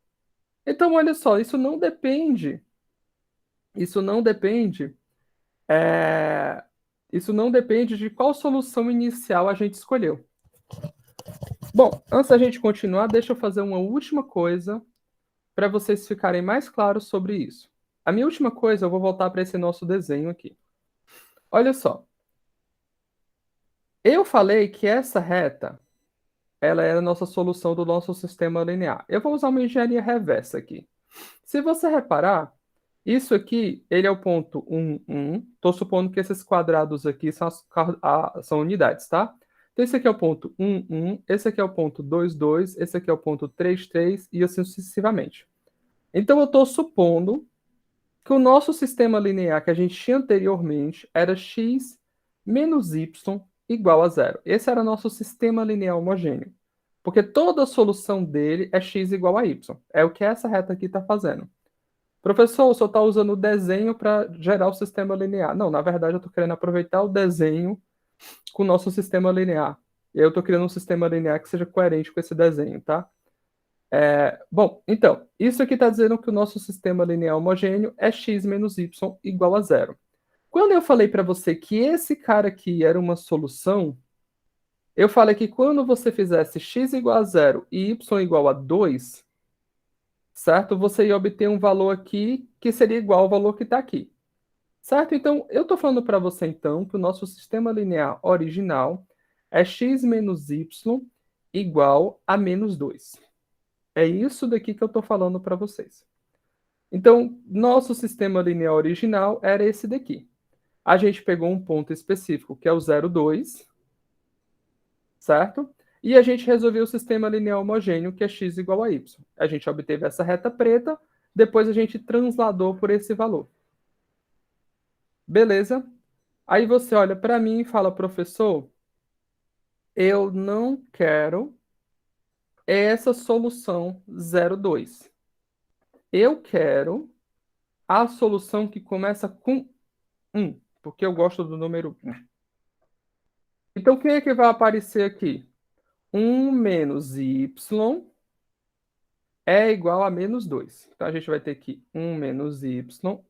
Então, olha só, isso não depende, é, isso não depende de qual solução inicial a gente escolheu. Bom, antes da gente continuar, deixa eu fazer uma última coisa para vocês ficarem mais claros sobre isso. A minha última coisa, eu vou voltar para esse nosso desenho aqui. Olha só. Eu falei que essa reta, ela era a nossa solução do nosso sistema linear. Eu vou usar uma engenharia reversa aqui. Se você reparar, isso aqui, ele é o ponto 1, 1. Estou supondo que esses quadrados aqui são unidades, tá? Então, esse aqui é o ponto 1, 1. Esse aqui é o ponto 2, 2. Esse aqui é o ponto 3, 3. E assim sucessivamente. Então, eu estou supondo que o nosso sistema linear que a gente tinha anteriormente era x menos y igual a zero. Esse era o nosso sistema linear homogêneo. Porque toda a solução dele é x igual a y. É o que essa reta aqui está fazendo. Professor, o senhor está usando o desenho para gerar o sistema linear. Não, na verdade, eu estou querendo aproveitar o desenho com o nosso sistema linear. E aí eu estou criando um sistema linear que seja coerente com esse desenho, tá? Bom, então, isso aqui está dizendo que o nosso sistema linear homogêneo é x menos y igual a zero. Quando eu falei para você que esse cara aqui era uma solução, eu falei que quando você fizesse x igual a zero e y igual a 2, certo? Você ia obter um valor aqui que seria igual ao valor que está aqui. Certo? Então, eu estou falando para você, então, que o nosso sistema linear original é x menos y igual a menos 2. É isso daqui que eu estou falando para vocês. Então, nosso sistema linear original era esse daqui. A gente pegou um ponto específico, que é o 0,2, certo? E a gente resolveu o sistema linear homogêneo, que é x igual a y. A gente obteve essa reta preta, depois a gente transladou por esse valor. Beleza? Aí você olha para mim e fala, professor, eu não quero essa solução 0,2. Eu quero a solução que começa com 1, porque eu gosto do número 1. Então, quem é que vai aparecer aqui? 1 menos y é igual a menos 2. Então, a gente vai ter que 1 menos y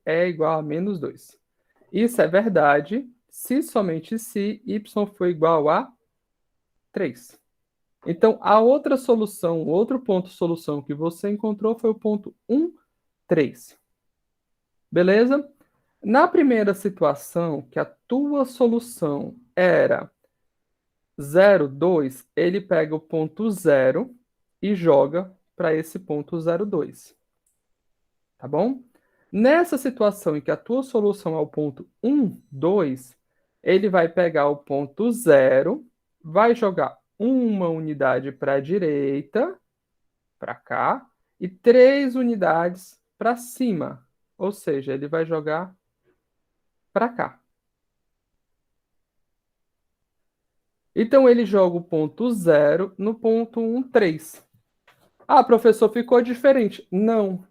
é igual a menos 2. Isso é verdade se somente se y for igual a 3. Então, a outra solução, o outro ponto solução que você encontrou foi o ponto 1, 3. Beleza? Na primeira situação, que a tua solução era 0, 2, ele pega o ponto 0 e joga para esse ponto 0, 2. Tá bom? Nessa situação em que a tua solução é o ponto 1, 2, ele vai pegar o ponto 0, vai jogar uma unidade para a direita, para cá, e 3 unidades para cima. Ou seja, ele vai jogar para cá. Então, ele joga o ponto 0 no ponto 1, 3. Ah, professor, ficou diferente. Não.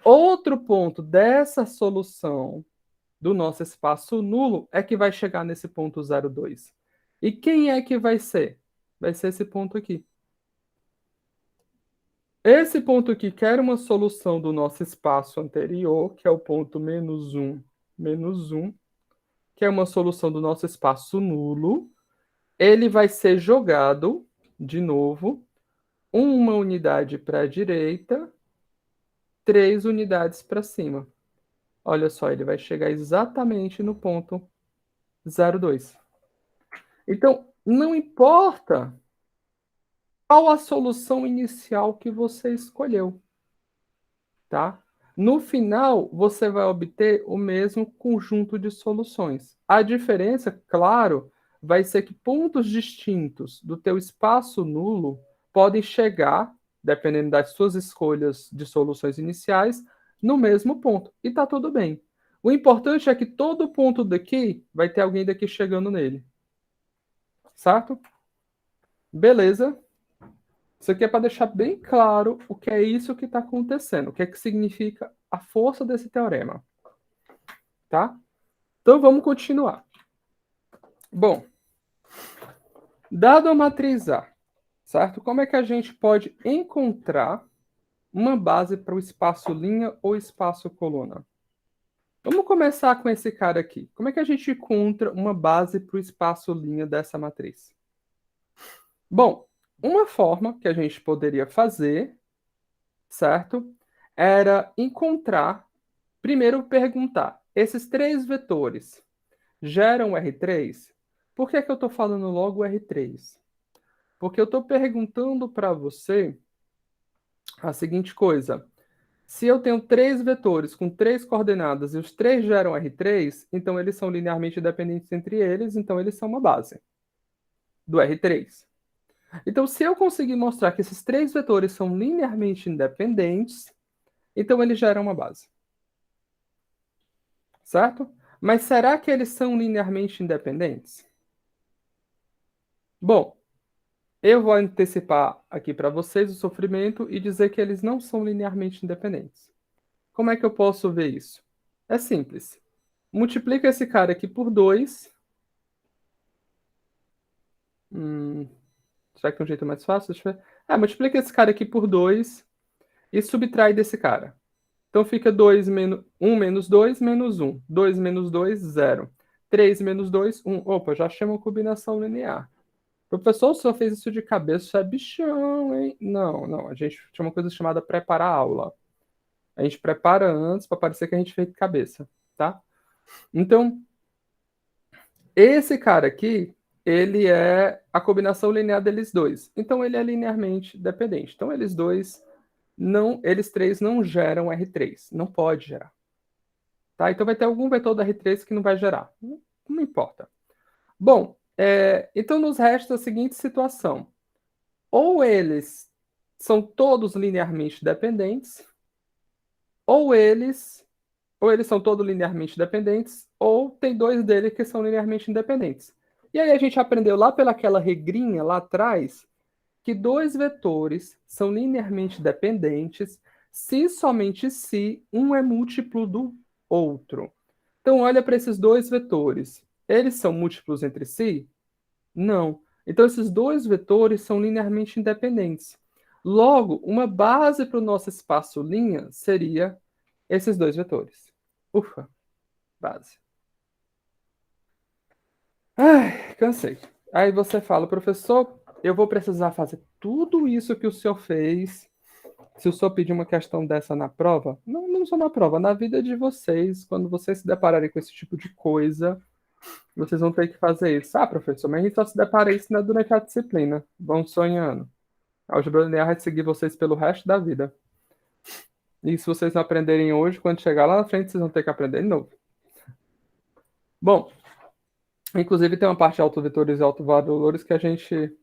Outro ponto dessa solução do nosso espaço nulo é que vai chegar nesse ponto 0, 2. E quem é que vai ser? Vai ser esse ponto aqui. Esse ponto aqui quer uma solução do nosso espaço anterior, que é o ponto menos 1, menos 1. que é uma solução do nosso espaço nulo, ele vai ser jogado, de novo, uma unidade para a direita, 3 unidades para cima. Olha só, ele vai chegar exatamente no ponto 0,2. Então, não importa qual a solução inicial que você escolheu, tá? No final, você vai obter o mesmo conjunto de soluções. A diferença, claro, vai ser que pontos distintos do teu espaço nulo podem chegar, dependendo das suas escolhas de soluções iniciais, no mesmo ponto. E tá tudo bem. O importante é que todo ponto daqui vai ter alguém daqui chegando nele. Certo? Beleza. Isso aqui é para deixar bem claro o que é isso que está acontecendo, o que é que significa a força desse teorema. Tá? Então vamos continuar. Bom, dado a matriz A, certo? Como é que a gente pode encontrar uma base para o espaço linha ou espaço coluna? Vamos começar com esse cara aqui. Como é que a gente encontra uma base para o espaço linha dessa matriz? Bom, uma forma que a gente poderia fazer, certo? Era encontrar, primeiro perguntar, esses 3 vetores geram R3? Por que que eu estou falando logo R3? Porque eu estou perguntando para você a seguinte coisa. Se eu tenho 3 vetores com 3 coordenadas e os 3 geram R3, então eles são linearmente dependentes entre eles, então eles são uma base do R3. Então, se eu conseguir mostrar que esses 3 vetores são linearmente independentes, então eles geram uma base. Certo? Mas será que eles são linearmente independentes? Bom, eu vou antecipar aqui para vocês o sofrimento e dizer que eles não são linearmente independentes. Como é que eu posso ver isso? É simples. Multiplica esse cara aqui por 2. Será que tem um jeito mais fácil? Deixa eu ver. Multiplica esse cara aqui por 2 e subtrai desse cara. Então fica 2 menos 1 menos 2 menos 1. 2 menos 2, 0. 3 menos 2, 1. Opa, já chama combinação linear. Professor, o senhor fez isso de cabeça, isso é bichão, hein? Não. A gente tinha uma coisa chamada preparar a aula. A gente prepara antes para parecer que a gente fez de cabeça, tá? Então, esse cara aqui, ele é a combinação linear deles dois. Então, ele é linearmente dependente. Então, eles três não geram R3. Não pode gerar. Tá? Então, vai ter algum vetor da R3 que não vai gerar. Não importa. Bom, então nos resta a seguinte situação. Ou eles são todos linearmente dependentes, ou eles são todos linearmente dependentes, ou tem 2 deles que são linearmente independentes. E aí a gente aprendeu lá pelaquela regrinha lá atrás que 2 vetores são linearmente dependentes se somente se um é múltiplo do outro. Então olha para esses 2 vetores. Eles são múltiplos entre si? Não. Então, esses 2 vetores são linearmente independentes. Logo, uma base para o nosso espaço linha seria esses 2 vetores. Ufa, base. Ai, cansei. Aí você fala, professor, eu vou precisar fazer tudo isso que o senhor fez. Se o senhor pedir uma questão dessa na prova, não só na prova, na vida de vocês, quando vocês se depararem com esse tipo de coisa, vocês vão ter que fazer isso. Professor, mas a gente só se depara isso durante a disciplina. Vão sonhando. A álgebra linear vai seguir vocês pelo resto da vida. E se vocês não aprenderem hoje, quando chegar lá na frente, vocês vão ter que aprender de novo. Bom, inclusive tem uma parte de autovetores e autovalores que a gente,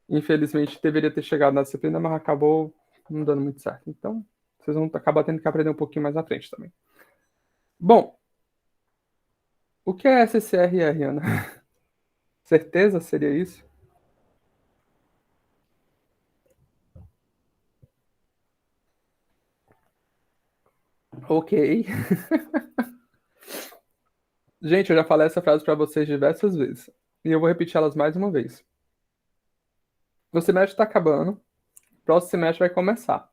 infelizmente, deveria ter chegado na disciplina, mas acabou não dando muito certo. Então, vocês vão acabar tendo que aprender um pouquinho mais na frente também. Bom, o que é SCRR, Ana? Certeza seria isso? Ok. Gente, eu já falei essa frase para vocês diversas vezes. E eu vou repetir elas mais uma vez. O semestre está acabando. O próximo semestre vai começar.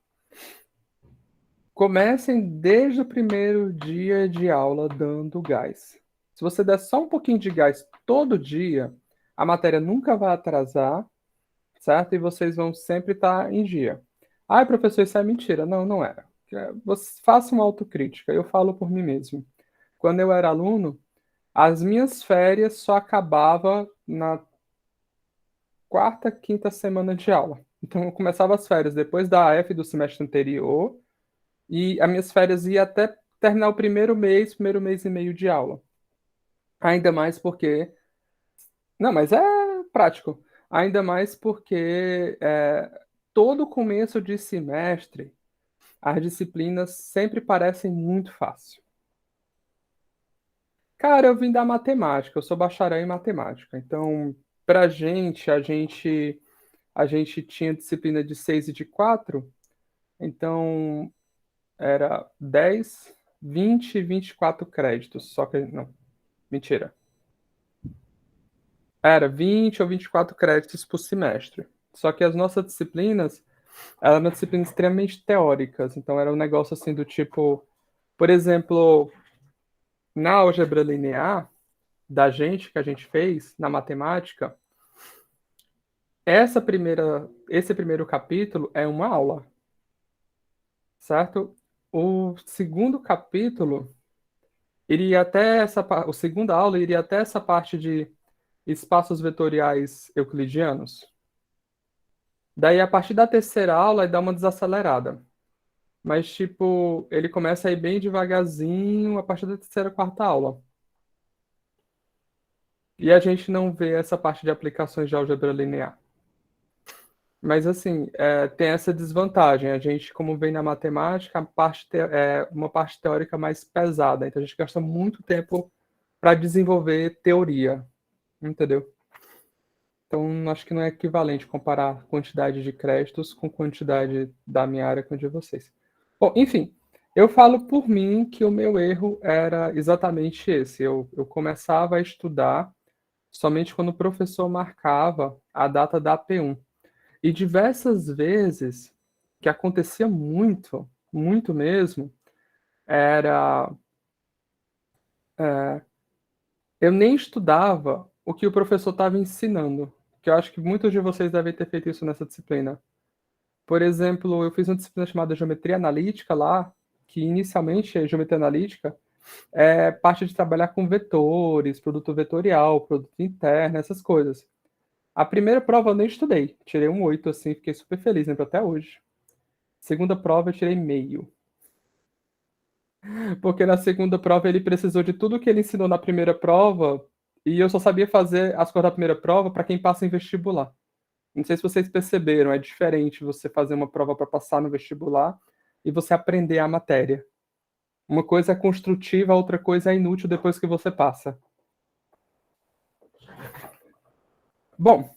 Comecem desde o primeiro dia de aula dando gás. Se você der só um pouquinho de gás todo dia, a matéria nunca vai atrasar, certo? E vocês vão sempre estar em dia. Ai, professor, isso é mentira. Não, não é. Você faça uma autocrítica. Eu falo por mim mesmo. Quando eu era aluno, as minhas férias só acabava na quarta, quinta semana de aula. Então eu começava as férias depois da AF do semestre anterior e as minhas férias iam até terminar o primeiro mês e meio de aula. Ainda mais porque. Não, mas é prático. Ainda mais porque todo começo de semestre as disciplinas sempre parecem muito fácil. Cara, eu vim da matemática, eu sou bacharel em matemática. Então, pra gente, a gente tinha disciplina de 6 e de 4. Então era 10, 20 e 24 créditos. Só que, não, mentira. Era 20 ou 24 créditos por semestre. Só que as nossas disciplinas eram disciplinas extremamente teóricas. Então era um negócio assim do tipo, por exemplo, na álgebra linear da gente, que a gente fez, na matemática, esse primeiro capítulo é uma aula, certo? O segundo capítulo iria até a segunda aula iria até essa parte de espaços vetoriais euclidianos. Daí, a partir da terceira aula, dá uma desacelerada. Mas, tipo, ele começa a ir bem devagarzinho a partir da terceira, quarta aula. E a gente não vê essa parte de aplicações de álgebra linear. Mas, assim, tem essa desvantagem. A gente, como vem na matemática, é uma parte teórica mais pesada. Então, a gente gasta muito tempo para desenvolver teoria, entendeu? Então, acho que não é equivalente comparar quantidade de créditos com quantidade da minha área com a de vocês. Bom, enfim, eu falo por mim que o meu erro era exatamente esse. Eu começava a estudar somente quando o professor marcava a data da AP1. E diversas vezes, que acontecia muito, muito mesmo, era. Eu nem estudava o que o professor estava ensinando, que eu acho que muitos de vocês devem ter feito isso nessa disciplina. Por exemplo, eu fiz uma disciplina chamada Geometria Analítica lá, que inicialmente a geometria analítica é parte de trabalhar com vetores, produto vetorial, produto interno, essas coisas. A primeira prova eu nem estudei, tirei um 8, assim, fiquei super feliz, lembro até hoje. Segunda prova eu tirei meio, porque na segunda prova ele precisou de tudo que ele ensinou na primeira prova e eu só sabia fazer as coisas da primeira prova para quem passa em vestibular. Não sei se vocês perceberam, é diferente você fazer uma prova para passar no vestibular e você aprender a matéria. Uma coisa é construtiva, a outra coisa é inútil depois que você passa. Bom,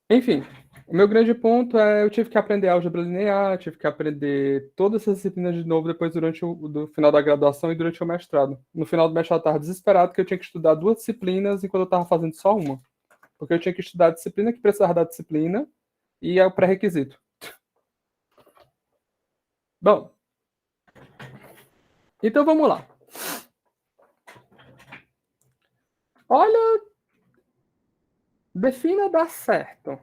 enfim, o meu grande ponto é eu tive que aprender álgebra linear, tive que aprender todas essas disciplinas de novo depois durante do final da graduação e durante o mestrado. No final do mestrado eu estava desesperado que eu tinha que estudar duas disciplinas enquanto eu estava fazendo só uma. Porque eu tinha que estudar a disciplina que precisava da disciplina e é o pré-requisito. Bom, então vamos lá. Olha, defina dar certo.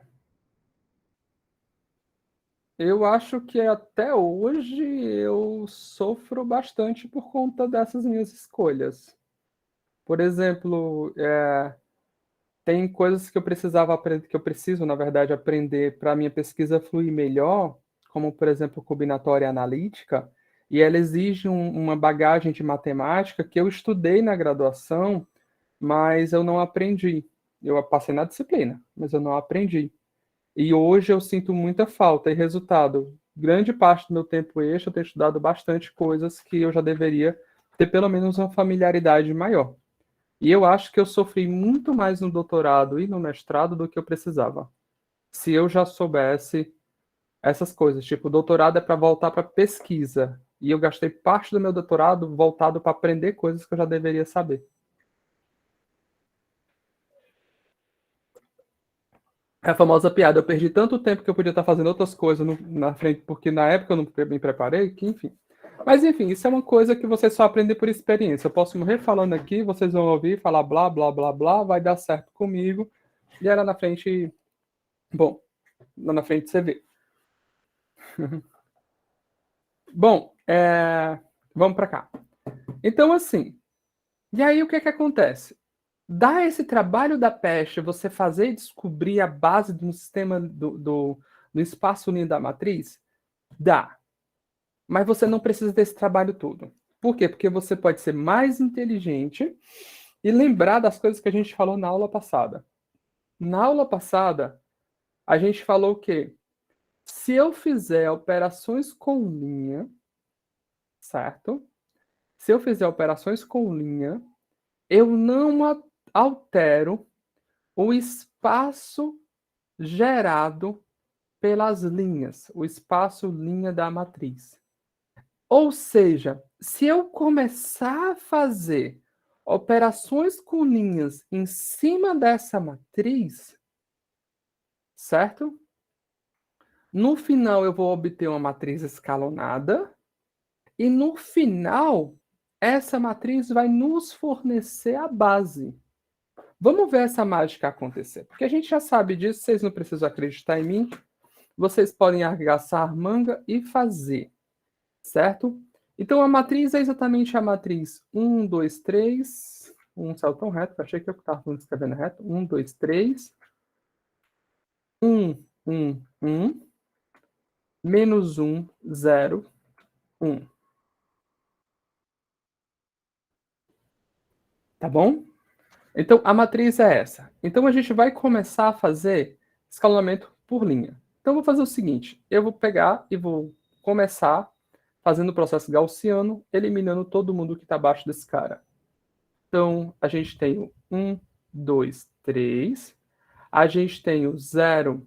Eu acho que até hoje eu sofro bastante por conta dessas minhas escolhas. Por exemplo, tem coisas que eu precisava aprender, que eu preciso, na verdade, aprender para a minha pesquisa fluir melhor, como, por exemplo, combinatória analítica, e ela exige uma bagagem de matemática que eu estudei na graduação, mas eu não aprendi. Eu passei na disciplina, mas eu não aprendi. E hoje eu sinto muita falta. E resultado, grande parte do meu tempo extra eu tenho estudado bastante coisas que eu já deveria ter pelo menos uma familiaridade maior. E eu acho que eu sofri muito mais no doutorado e no mestrado do que eu precisava. Se eu já soubesse essas coisas, tipo, o doutorado é para voltar para pesquisa. E eu gastei parte do meu doutorado voltado para aprender coisas que eu já deveria saber. É a famosa piada, eu perdi tanto tempo que eu podia estar fazendo outras coisas na frente, porque na época eu não me preparei, que enfim. Mas, enfim, isso é uma coisa que você só aprende por experiência. Eu posso morrer falando aqui, vocês vão ouvir, falar blá, blá, blá, blá, vai dar certo comigo. E aí lá na frente, bom, lá na frente você vê. Bom, vamos para cá. Então, assim, e aí o que que acontece? Dá esse trabalho da peste, você fazer e descobrir a base de um sistema do espaço unido da matriz? Dá. Mas você não precisa desse trabalho todo. Por quê? Porque você pode ser mais inteligente e lembrar das coisas que a gente falou na aula passada. Na aula passada, a gente falou que se eu fizer operações com linha, certo? Se eu fizer operações com linha, eu não altero o espaço gerado pelas linhas, o espaço linha da matriz. Ou seja, se eu começar a fazer operações com linhas em cima dessa matriz, certo? No final eu vou obter uma matriz escalonada e no final essa matriz vai nos fornecer a base. Vamos ver essa mágica acontecer, porque a gente já sabe disso, vocês não precisam acreditar em mim, vocês podem arregaçar a manga e fazer, certo? Então, a matriz é exatamente a matriz 1, 2, 3. Saiu tão reto, achei que eu estava escrevendo reto. 1, 2, 3. 1, 1, 1. Menos 1, 0, 1. Tá bom? Então, a matriz é essa. Então, a gente vai começar a fazer escalonamento por linha. Então, eu vou fazer o seguinte. Eu vou pegar e vou começar fazendo o processo gaussiano, eliminando todo mundo que está abaixo desse cara. Então, a gente tem o 1, 2, 3. A gente tem o 0,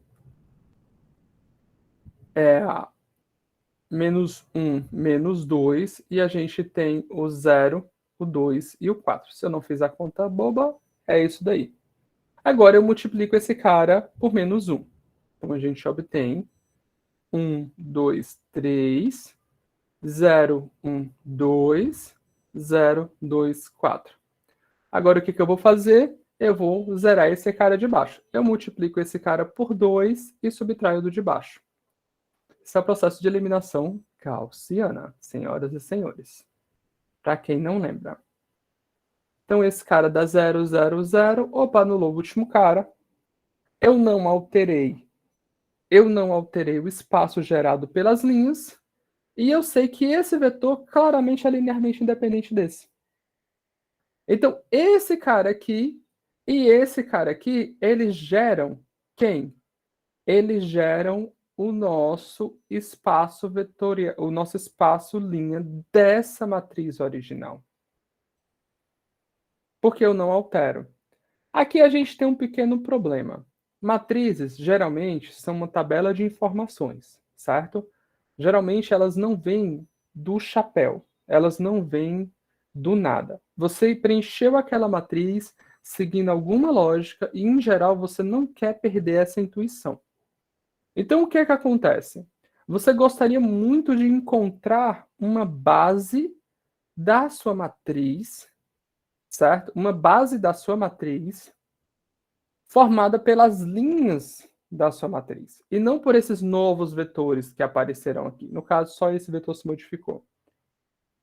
menos 1, menos 2. E a gente tem o 0, o 2 e o 4. Se eu não fiz a conta boba, é isso daí. Agora eu multiplico esse cara por menos 1. Então, a gente obtém 1, 2, 3, 0, 1, 2, 0, 2, 4. Agora, o que eu vou fazer? Eu vou zerar esse cara de baixo. Eu multiplico esse cara por 2 e subtraio do de baixo. Esse é o processo de eliminação gaussiana, senhoras e senhores. Para quem não lembra. Então, esse cara dá 0, 0, 0. Opa, anulou o último cara. Eu não alterei o espaço gerado pelas linhas. E eu sei que esse vetor claramente é linearmente independente desse. Então, esse cara aqui e esse cara aqui, eles geram quem? Eles geram o nosso espaço vetorial, o nosso espaço linha dessa matriz original. Porque eu não altero. Aqui a gente tem um pequeno problema. Matrizes, geralmente, são uma tabela de informações, certo? Geralmente, elas não vêm do chapéu. Elas não vêm do nada. Você preencheu aquela matriz seguindo alguma lógica e, em geral, você não quer perder essa intuição. Então, o que é que acontece? Você gostaria muito de encontrar uma base da sua matriz, certo? Uma base da sua matriz formada pelas linhas da sua matriz, e não por esses novos vetores que aparecerão aqui. No caso, só esse vetor se modificou.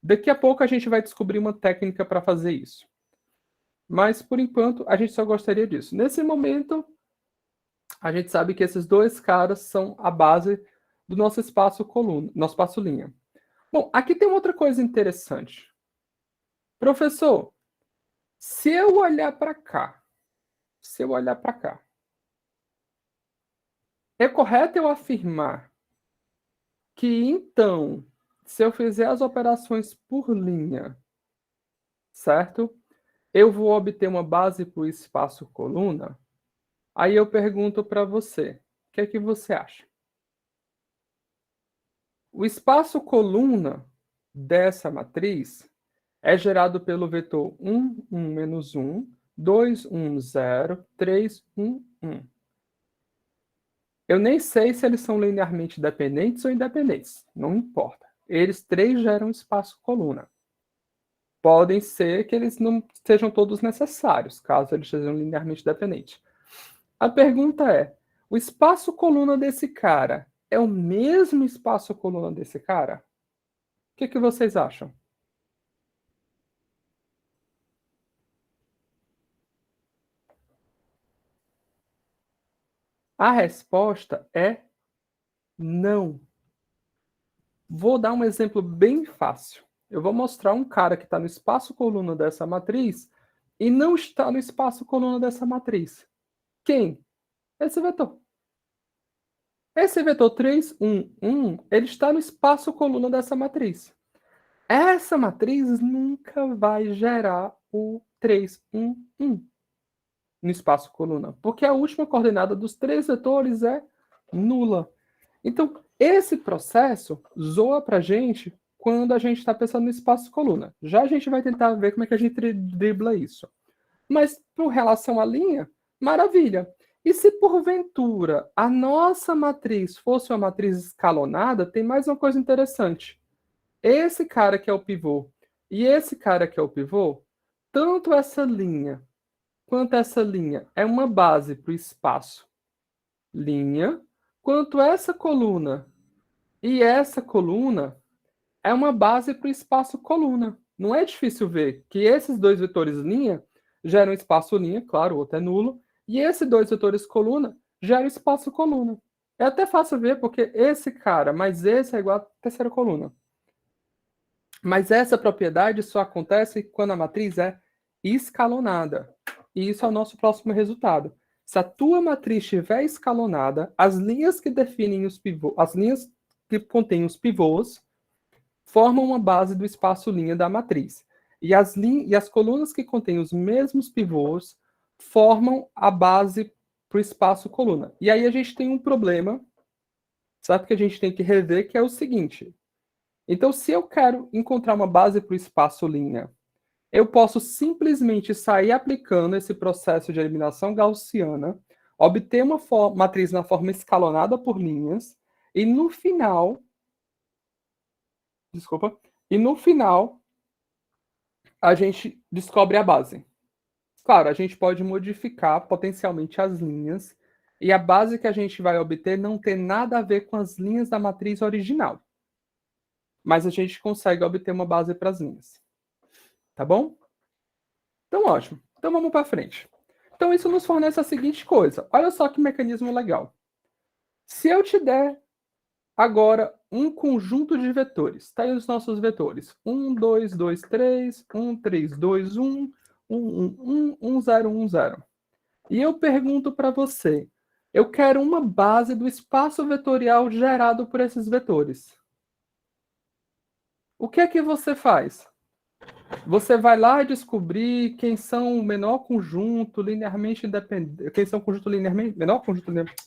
Daqui a pouco a gente vai descobrir uma técnica para fazer isso. Mas, por enquanto, a gente só gostaria disso. Nesse momento, a gente sabe que esses dois caras são a base do nosso espaço coluna, nosso espaço linha. Bom, aqui tem outra coisa interessante. Professor, se eu olhar para cá, é correto eu afirmar que, então, se eu fizer as operações por linha, certo? Eu vou obter uma base para o espaço coluna? Aí eu pergunto para você, o que é que você acha? O espaço coluna dessa matriz é gerado pelo vetor 1, 1, menos 1, 2, 1, 0, 3, 1, 1. Eu nem sei se eles são linearmente dependentes ou independentes. Não importa. eles três geram espaço coluna. Podem ser que eles não sejam todos necessários, caso eles sejam linearmente dependentes. A pergunta é, o espaço coluna desse cara é o mesmo espaço coluna desse cara? O que vocês acham? A resposta é não. Vou dar um exemplo bem fácil. Eu vou mostrar um cara que está no espaço coluna dessa matriz e não está no espaço coluna dessa matriz. Quem? Esse vetor. Esse vetor 3, 1, 1, ele está no espaço coluna dessa matriz. Essa matriz nunca vai gerar o 3, 1, 1 no espaço coluna, porque a última coordenada dos três vetores é nula. Então, esse processo zoa para a gente quando a gente está pensando no espaço coluna. Já a gente vai tentar ver como é que a gente dribla isso. Mas, por relação à linha, maravilha. E se porventura a nossa matriz fosse uma matriz escalonada, tem mais uma coisa interessante. Esse cara que é o pivô e esse cara que é o pivô, tanto essa linha quanto essa linha é uma base para o espaço linha, quanto essa coluna e essa coluna é uma base para o espaço coluna. Não é difícil ver que esses dois vetores linha geram espaço linha, claro, o outro é nulo, e esses dois vetores coluna geram espaço coluna. É até fácil ver porque esse cara mais esse é igual a terceira coluna. Mas essa propriedade só acontece quando a matriz é escalonada. E isso é o nosso próximo resultado. Se a tua matriz estiver escalonada, as linhas que definem os pivôs, as linhas que contêm os pivôs, formam uma base do espaço linha da matriz. E as colunas que contêm os mesmos pivôs formam a base para o espaço coluna. E aí a gente tem um problema, sabe, que a gente tem que rever, que é o seguinte. Então, se eu quero encontrar uma base para o espaço linha, eu posso simplesmente sair aplicando esse processo de eliminação gaussiana, obter uma matriz na forma escalonada por linhas, e no final, a gente descobre a base. Claro, a gente pode modificar potencialmente as linhas, e a base que a gente vai obter não tem nada a ver com as linhas da matriz original. Mas a gente consegue obter uma base para as linhas. Tá bom? Então, ótimo. Então, vamos para frente. Então, isso nos fornece a seguinte coisa. Olha só que mecanismo legal. Se eu te der agora um conjunto de vetores, está aí os nossos vetores. 1, 2, 2, 3, 1, 3, 2, 1, 1, 1, 1, 1, 0, 1, 0. E eu pergunto para você, eu quero uma base do espaço vetorial gerado por esses vetores. O que é que você faz? Você vai lá descobrir quem são o menor conjunto linearmente independente. Quem são o conjunto linearmente. Menor conjunto linearmente.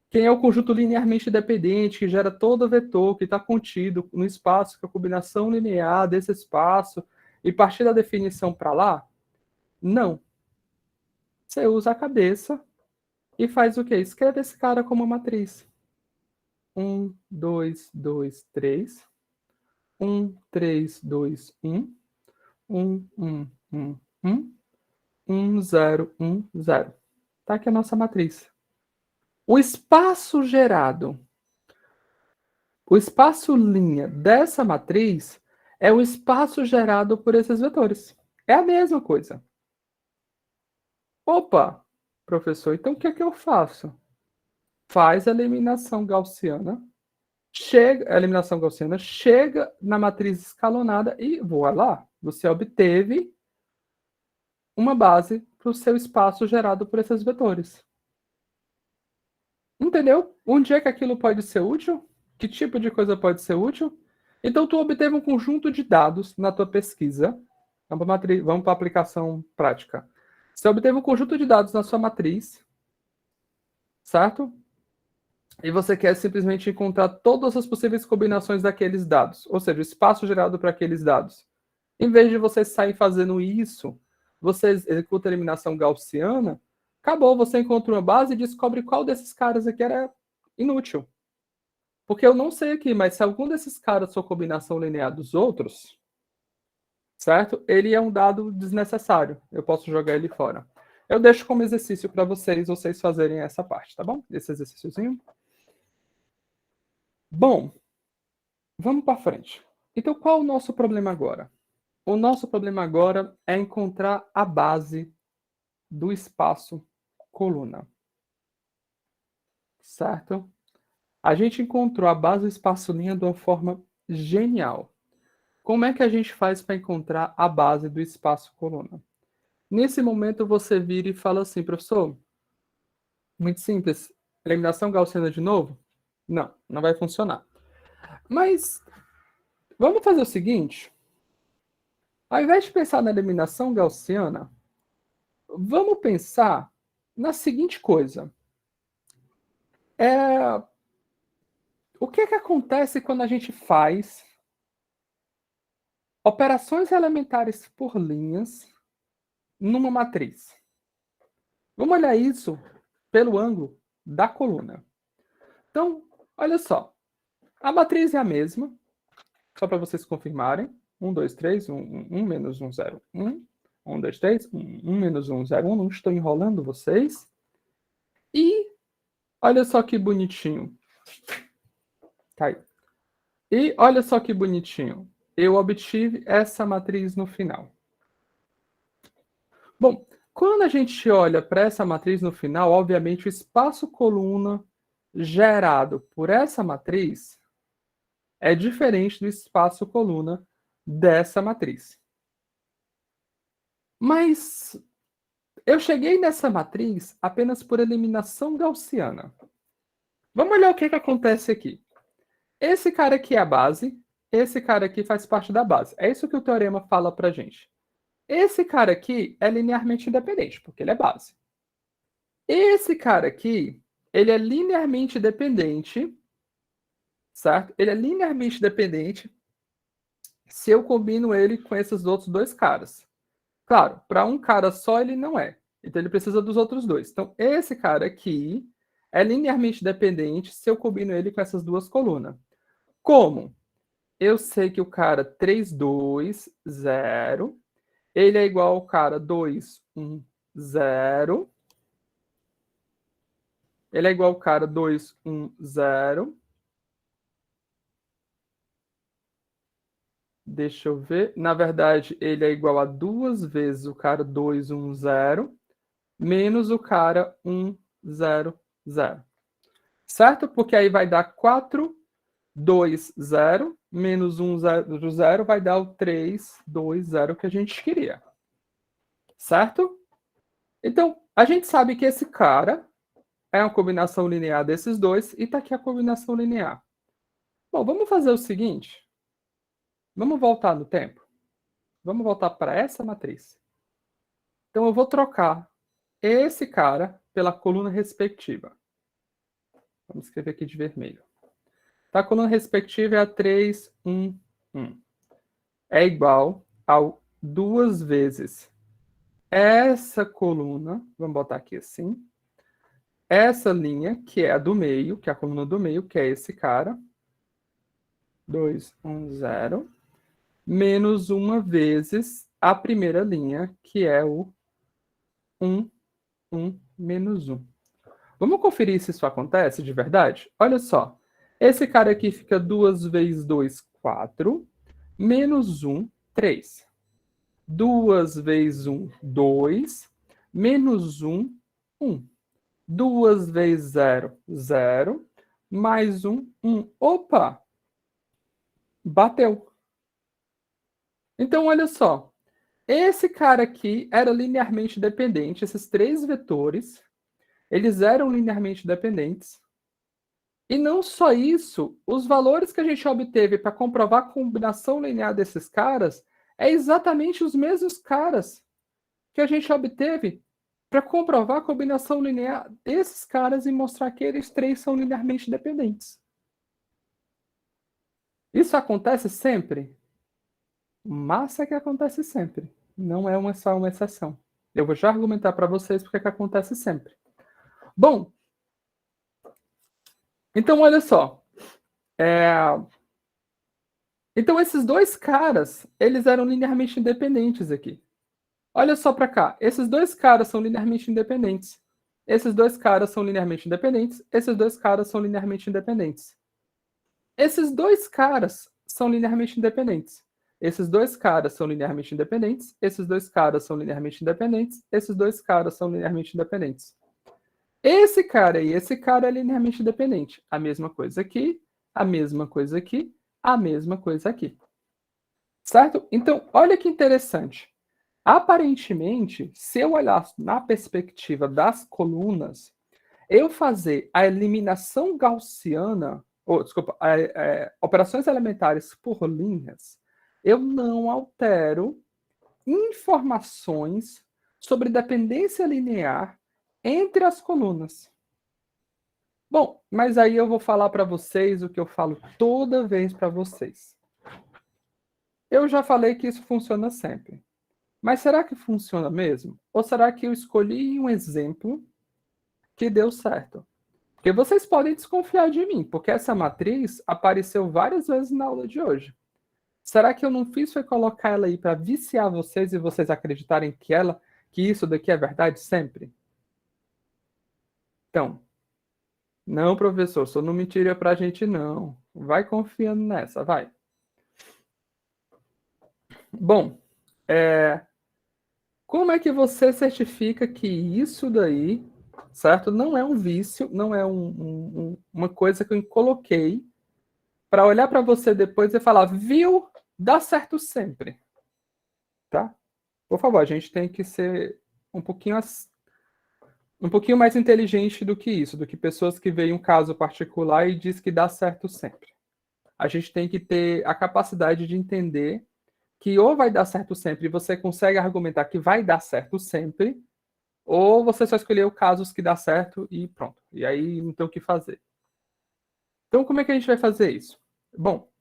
Quem é o conjunto linearmente dependente, que gera todo vetor, que está contido no espaço, que é a combinação linear desse espaço, e partir da definição para lá? Não. Você usa a cabeça e faz o quê? Escreve esse cara como matriz. 1, 2, 2, 3. 1, 3, 2, 1. 1, 1, 1, 1. 1, 0, 1, 0. Tá aqui a nossa matriz. O espaço gerado, o espaço linha dessa matriz é o espaço gerado por esses vetores. É a mesma coisa. Opa, professor, então o que é que eu faço? Faz a eliminação gaussiana, chega na matriz escalonada e voa lá. Você obteve uma base para o seu espaço gerado por esses vetores. Entendeu? Onde é que aquilo pode ser útil? Que tipo de coisa pode ser útil? Então, tu obteve um conjunto de dados na tua pesquisa. Vamos para a aplicação prática. Você obteve um conjunto de dados na sua matriz, certo? E você quer simplesmente encontrar todas as possíveis combinações daqueles dados, ou seja, o espaço gerado para aqueles dados. Em vez de você sair fazendo isso, você executa a eliminação gaussiana, acabou, você encontra uma base e descobre qual desses caras aqui era inútil. Porque eu não sei aqui, mas se algum desses caras for combinação linear dos outros, certo? Ele é um dado desnecessário. Eu posso jogar ele fora. Eu deixo como exercício para vocês fazerem essa parte, tá bom? Esse exercíciozinho. Bom, vamos para frente. Então, qual é o nosso problema agora? O nosso problema agora é encontrar a base do espaço coluna. Certo? A gente encontrou a base do espaço linha de uma forma genial. Como é que a gente faz para encontrar a base do espaço coluna? Nesse momento você vira e fala assim, professor, muito simples, eliminação gaussiana de novo? Não, não vai funcionar. Mas vamos fazer o seguinte, ao invés de pensar na eliminação gaussiana, vamos pensar na seguinte coisa. O que acontece quando a gente faz operações elementares por linhas numa matriz? Vamos olhar isso pelo ângulo da coluna. Então, olha só. A matriz é a mesma, só para vocês confirmarem. 1, 2, 3, 1, 1, menos 1, 0, 1. 1, 2, 3, 1, 1, menos 1, 0, 1. Não estou enrolando vocês. E olha só que bonitinho. Tá aí. E olha só que bonitinho. Eu obtive essa matriz no final. Bom, quando a gente olha para essa matriz no final, obviamente o espaço coluna gerado por essa matriz é diferente do espaço coluna dessa matriz. Mas eu cheguei nessa matriz apenas por eliminação gaussiana. Vamos olhar o que acontece aqui. Esse cara aqui é a base, esse cara aqui faz parte da base. É isso que o teorema fala pra gente. Esse cara aqui é linearmente independente, porque ele é base. Esse cara aqui, ele é linearmente dependente, certo? Ele é linearmente dependente se eu combino ele com esses outros dois caras. Claro, para um cara só ele não é. Então ele precisa dos outros dois. Então esse cara aqui é linearmente dependente se eu combino ele com essas duas colunas. Como? Eu sei que o cara 3, 2, 0, ele é igual ao cara 2, 1, 0. Ele é igual ao cara 2, 1, 0. Deixa eu ver. Na verdade, ele é igual a 2 vezes o cara 2, 1, 0, menos o cara 1, 0, 0. Certo? Porque aí vai dar 4, 2, 0, menos 1, 0, 0, vai dar o 3, 2, 0 que a gente queria. Certo? Então, a gente sabe que esse cara é uma combinação linear desses dois e está aqui a combinação linear. Bom, vamos fazer o seguinte. Vamos voltar no tempo. Vamos voltar para essa matriz. Então, eu vou trocar esse cara pela coluna respectiva. Vamos escrever aqui de vermelho. Tá, a coluna respectiva é a 3, 1, 1. É igual ao 2 vezes essa coluna, vamos botar aqui assim, essa linha, que é a do meio, que é a coluna do meio, que é esse cara, 2, 1, 0, menos 1 vezes a primeira linha, que é o 1, 1, menos 1. Vamos conferir se isso acontece de verdade? Olha só. Esse cara aqui fica 2 vezes 2, 4, menos 1, 3. 2 vezes 1, 2, menos 1, 1. 2 vezes 0, 0, mais 1, 1. Opa! Bateu. Então, olha só. Esse cara aqui era linearmente dependente, esses três vetores, eles eram linearmente dependentes. E não só isso, os valores que a gente obteve para comprovar a combinação linear desses caras é exatamente os mesmos caras que a gente obteve para comprovar a combinação linear desses caras e mostrar que eles três são linearmente dependentes. Isso acontece sempre? Massa que acontece sempre. Não é só uma exceção. Eu vou já argumentar para vocês porque que acontece sempre. Bom, então olha só. Então, esses dois caras, eles eram linearmente independentes aqui. Olha só para cá. Esses dois caras são linearmente independentes. Esses dois caras são linearmente independentes. Esses dois caras são linearmente independentes. Esses dois caras são linearmente independentes. Esses dois caras são linearmente independentes. Esses dois caras são linearmente independentes. Esses dois caras são linearmente independentes. Esse cara e esse cara é linearmente independente. A mesma coisa aqui, a mesma coisa aqui, a mesma coisa aqui. Certo? Então, olha que interessante. Aparentemente, se eu olhar na perspectiva das colunas, eu fazer a eliminação gaussiana, operações elementares por linhas, eu não altero informações sobre dependência linear entre as colunas. Bom, mas aí eu vou falar para vocês o que eu falo toda vez para vocês. Eu já falei que isso funciona sempre. Mas será que funciona mesmo? Ou será que eu escolhi um exemplo que deu certo? Porque vocês podem desconfiar de mim, porque essa matriz apareceu várias vezes na aula de hoje. Será que eu não fiz foi colocar ela aí para viciar vocês e vocês acreditarem que isso daqui é verdade sempre? Então, não, professor, só não mentira pra gente não. Vai confiando nessa, vai. Bom, como é que você certifica que isso daí, certo? Não é um vício, não é uma coisa que eu coloquei para olhar para você depois e falar, viu? Dá certo sempre. Tá? Por favor, a gente tem que ser um pouquinho mais inteligente do que isso, do que pessoas que veem um caso particular e diz que dá certo sempre. A gente tem que ter a capacidade de entender que ou vai dar certo sempre e você consegue argumentar que vai dar certo sempre, ou você só escolheu casos que dá certo e pronto. E aí não tem o que fazer. Então, como é que a gente vai fazer isso? Bom,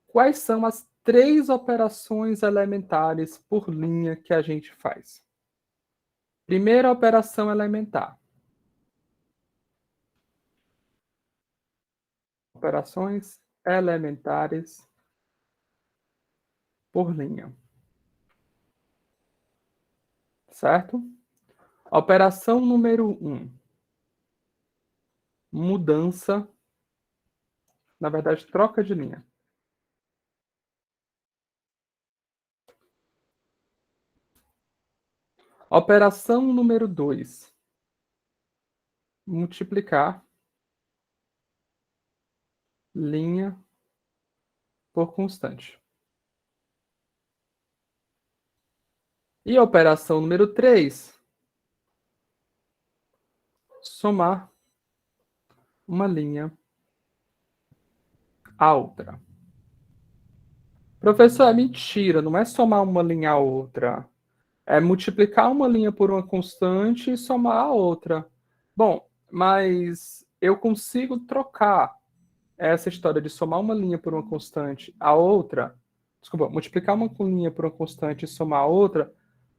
quais são as 3 operações elementares por linha que a gente faz? Primeira operação elementar. Operações elementares por linha. Certo? Operação número 1. Mudança. Na verdade, troca de linha. Operação número 2. Multiplicar linha por constante. E a operação número 3. Somar uma linha à outra. Professor, é mentira, não é somar uma linha à outra. É multiplicar uma linha por uma constante e somar a outra. Bom, mas eu consigo trocar essa história de somar uma linha por uma constante a outra, desculpa, multiplicar uma linha por uma constante e somar a outra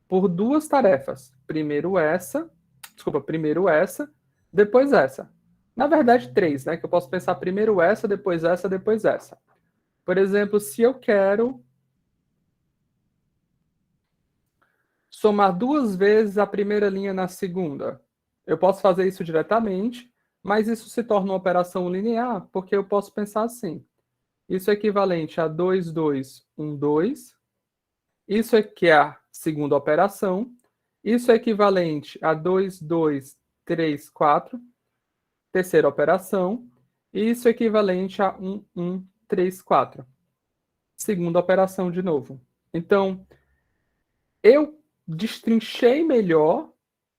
por 2 tarefas. Primeiro essa, depois essa. Na verdade, 3, né? Que eu posso pensar primeiro essa, depois essa, depois essa. Por exemplo, se eu quero somar 2 vezes a primeira linha na segunda, eu posso fazer isso diretamente, mas isso se torna uma operação linear, porque eu posso pensar assim. Isso é equivalente a 2, 2, 1, 2. Isso aqui é a segunda operação. Isso é equivalente a 2, 2, 3, 4. Terceira operação. E isso é equivalente a 1, 1, 3, 4. Segunda operação de novo. Então, eu destrinchei melhor,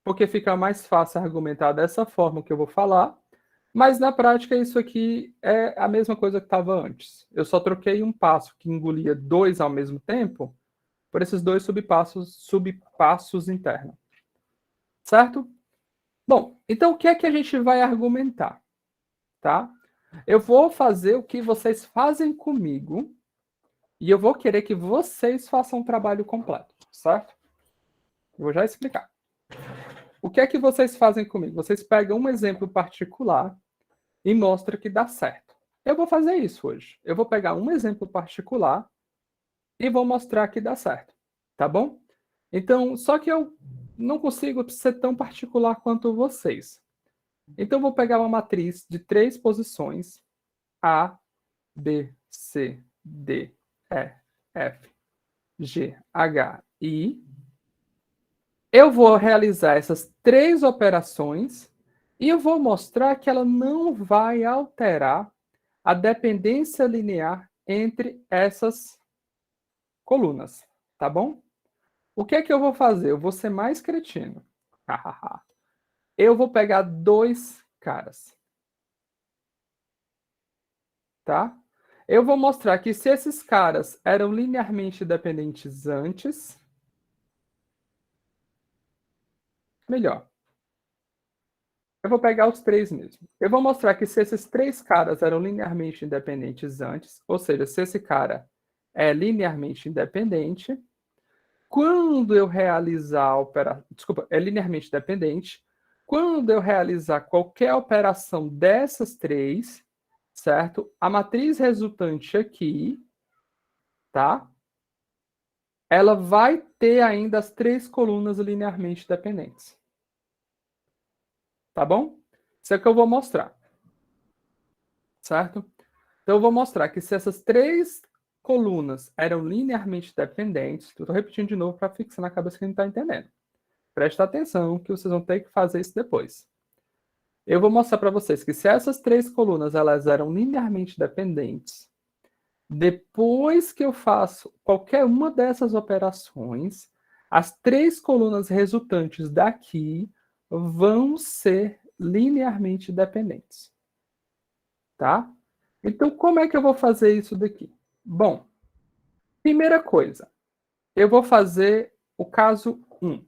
porque fica mais fácil argumentar dessa forma que eu vou falar, mas na prática isso aqui é a mesma coisa que estava antes. Eu só troquei um passo que engolia 2 ao mesmo tempo por esses 2 subpassos internos. Certo? Bom, então o que é que a gente vai argumentar? Tá? Eu vou fazer o que vocês fazem comigo e eu vou querer que vocês façam um trabalho completo, certo? Eu vou já explicar. O que é que vocês fazem comigo? Vocês pegam um exemplo particular e mostram que dá certo. Eu vou fazer isso hoje. Eu vou pegar um exemplo particular e vou mostrar que dá certo, tá bom? Então, só que eu não consigo ser tão particular quanto vocês. Então, eu vou pegar uma matriz de 3 posições, A, B, C, D, E, F, G, H, I. Eu vou realizar essas 3 operações e eu vou mostrar que ela não vai alterar a dependência linear entre essas colunas, tá bom? O que é que eu vou fazer? Eu vou ser mais cretino. Eu vou pegar 2 caras, tá? Eu vou mostrar que se esses caras eram linearmente dependentes antes, melhor. Eu vou pegar os 3 mesmo. Eu vou mostrar que se esses 3 caras eram linearmente independentes antes, ou seja, se esse cara é linearmente independente, quando eu realizar a operação, desculpa, é linearmente dependente, quando eu realizar qualquer operação dessas 3, certo? A matriz resultante aqui, tá? Ela vai ter ainda as 3 colunas linearmente dependentes. Tá bom? Isso é o que eu vou mostrar. Certo? Então, eu vou mostrar que se essas 3 colunas eram linearmente dependentes, eu estou repetindo de novo para fixar na cabeça quem não está entendendo. Presta atenção que vocês vão ter que fazer isso depois. Eu vou mostrar para vocês que se essas 3 colunas elas eram linearmente dependentes, depois que eu faço qualquer uma dessas operações, as 3 colunas resultantes daqui vão ser linearmente dependentes. Tá? Então, como é que eu vou fazer isso daqui? Bom, primeira coisa, eu vou fazer o caso 1.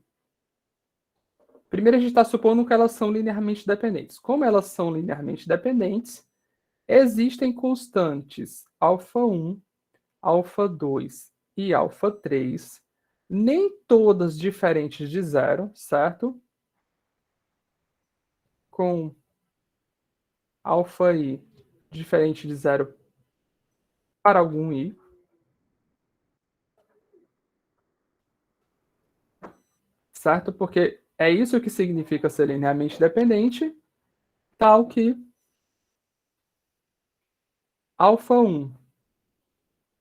Primeiro, a gente está supondo que elas são linearmente dependentes. Como elas são linearmente dependentes, existem constantes α1, α2 e α3, nem todas diferentes de zero, certo? Com αi diferente de zero para algum i. Certo? Porque é isso que significa ser linearmente dependente, tal que α1,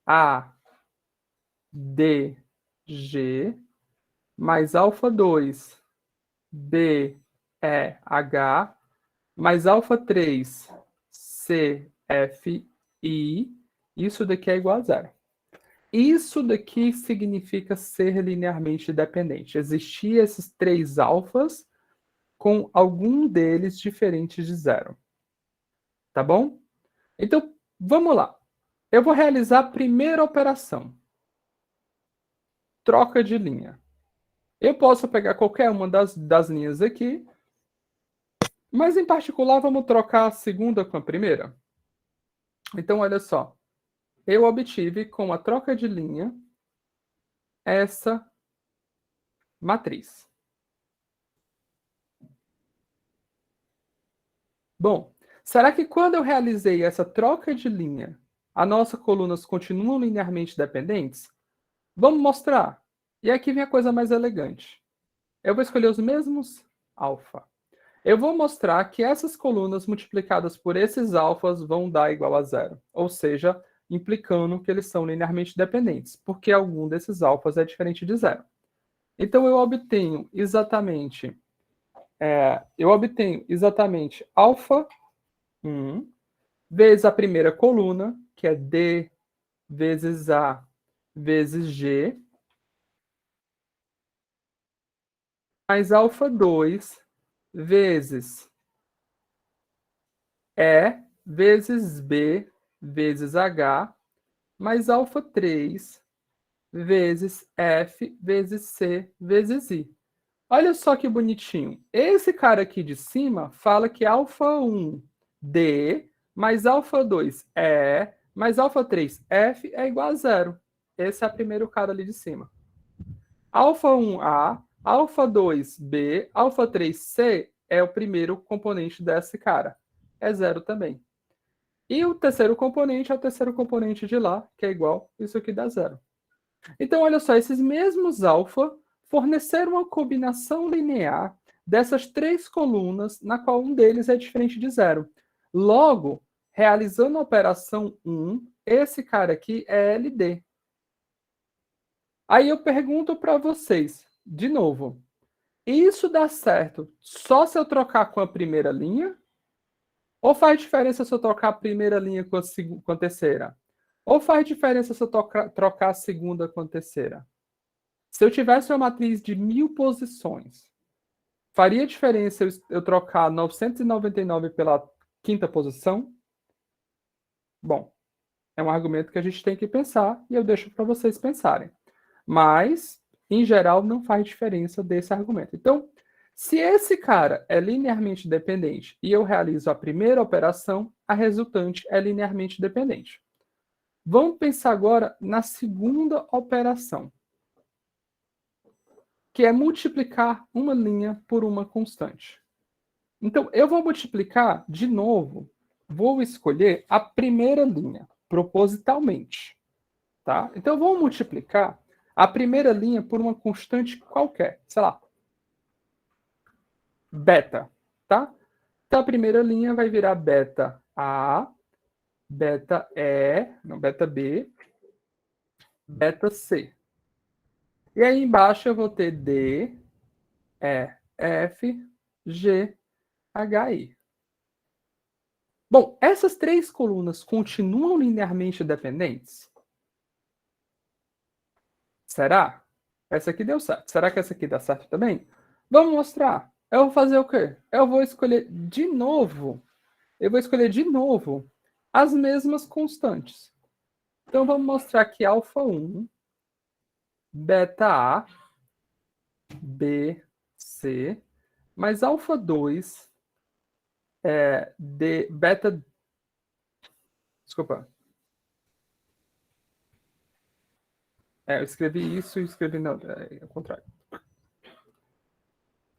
A, D, G, mais α2, B, E, H, mais α3, C, F, I, isso daqui é igual a zero. Isso daqui significa ser linearmente dependente. Existir esses 3 alfas com algum deles diferentes de zero. Tá bom? Então, vamos lá. Eu vou realizar a primeira operação. Troca de linha. Eu posso pegar qualquer uma das linhas aqui, mas em particular vamos trocar a segunda com a primeira. Então, olha só. Eu obtive com a troca de linha essa matriz. Bom, será que quando eu realizei essa troca de linha, as nossas colunas continuam linearmente dependentes? Vamos mostrar. E aqui vem a coisa mais elegante. Eu vou escolher os mesmos alfa. Eu vou mostrar que essas colunas multiplicadas por esses alfas vão dar igual a zero. Ou seja, implicando que eles são linearmente dependentes, porque algum desses alfas é diferente de zero. Então, eu obtenho exatamente alfa 1 vezes a primeira coluna, que é D vezes A vezes G, mais alfa 2 vezes E vezes B vezes H, mais alfa 3 vezes F vezes C vezes I. Olha só que bonitinho. Esse cara aqui de cima fala que alfa 1 D mais alfa 2 E mais alfa 3 F é igual a zero. Esse é o primeiro cara ali de cima. Alfa 1 A, alfa 2 B, alfa 3 C é o primeiro componente desse cara. É zero também. E o terceiro componente é o terceiro componente de lá, que é igual, isso aqui dá 0. Então, olha só, esses mesmos alfa forneceram uma combinação linear dessas três colunas, na qual um deles é diferente de 0. Logo, realizando a operação 1, esse cara aqui é LD. Aí eu pergunto para vocês, de novo, isso dá certo só se eu trocar com a primeira linha? Ou faz diferença se eu trocar a primeira linha com a terceira? Ou faz diferença se eu trocar a segunda com a terceira? Se eu tivesse uma matriz de 1000 posições, faria diferença eu trocar 999 pela quinta posição? Bom, é um argumento que a gente tem que pensar e eu deixo para vocês pensarem. Mas, em geral, não faz diferença desse argumento. Então, se esse cara é linearmente dependente e eu realizo a primeira operação, a resultante é linearmente dependente. Vamos pensar agora na segunda operação, que é multiplicar uma linha por uma constante. Então, eu vou multiplicar de novo, vou escolher a primeira linha, propositalmente. Tá? Então, vamos multiplicar a primeira linha por uma constante qualquer, sei lá, beta, tá? Então, a primeira linha vai virar beta A, beta E, não, beta B, beta C. E aí embaixo eu vou ter D, E, F, G, H, I. Bom, essas três colunas continuam linearmente dependentes? Será? Essa aqui deu certo. Será que essa aqui dá certo também? Vamos mostrar. Eu vou fazer o quê? Eu vou escolher de novo. Eu vou escolher de novo as mesmas constantes. Então, vamos mostrar que alfa 1, beta A, B, C, mais alfa 2, D, beta... Desculpa. Eu escrevi isso e escrevi... Não, é o contrário.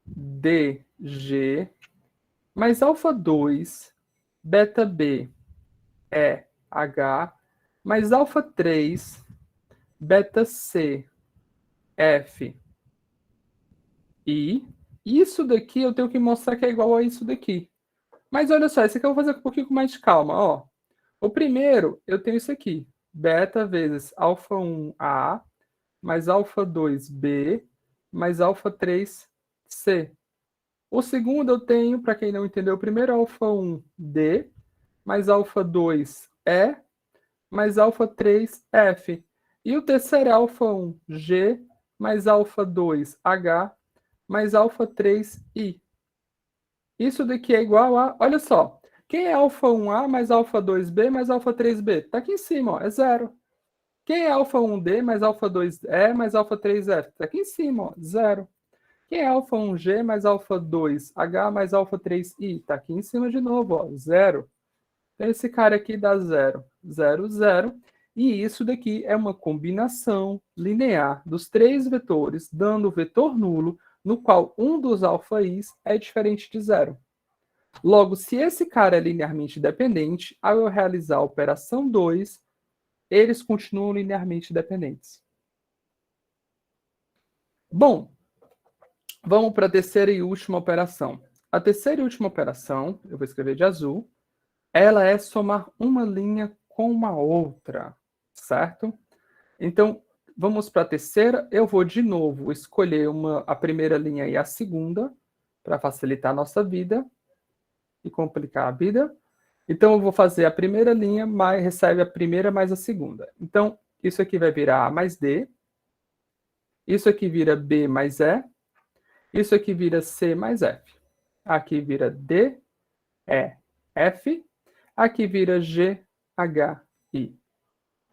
D, G, mais alfa 2, beta B, E, H, mais alfa 3, beta C, F, I. Isso daqui eu tenho que mostrar que é igual a isso daqui. Mas olha só, esse aqui eu vou fazer com um pouquinho mais de calma. Ó. O primeiro, eu tenho isso aqui. Beta vezes alfa 1A, mais alfa 2B, mais alfa 3C. O segundo eu tenho, para quem não entendeu, o primeiro alfa 1D, mais alfa 2E, mais alfa 3F. E o terceiro é alfa 1G, mais alfa 2H, mais alfa 3I. Isso daqui é igual a... Olha só. Quem é alfa 1A mais alfa 2B mais alfa 3B? Está aqui em cima, ó, é zero. Quem é alfa 1D mais alfa 2E mais alfa 3F? Está aqui em cima, ó, zero. Quem é alfa 1G mais alfa 2H mais alfa 3I? Está aqui em cima de novo, ó, zero. Então, esse cara aqui dá zero, zero, zero. E isso daqui é uma combinação linear dos três vetores, dando o vetor nulo, no qual um dos alfa-i's é diferente de zero. Logo, se esse cara é linearmente dependente, ao eu realizar a operação 2, eles continuam linearmente dependentes. Bom, vamos para a terceira e última operação. A terceira e última operação, eu vou escrever de azul, ela é somar uma linha com uma outra, certo? Então, vamos para a terceira. Eu vou, de novo, escolher a primeira linha e a segunda, para facilitar a nossa vida e complicar a vida. Então, eu vou fazer a primeira linha, mais recebe a primeira mais a segunda. Então, isso aqui vai virar A mais D. Isso aqui vira B mais E. Isso aqui vira C mais F. Aqui vira D, E, F. Aqui vira G, H, I.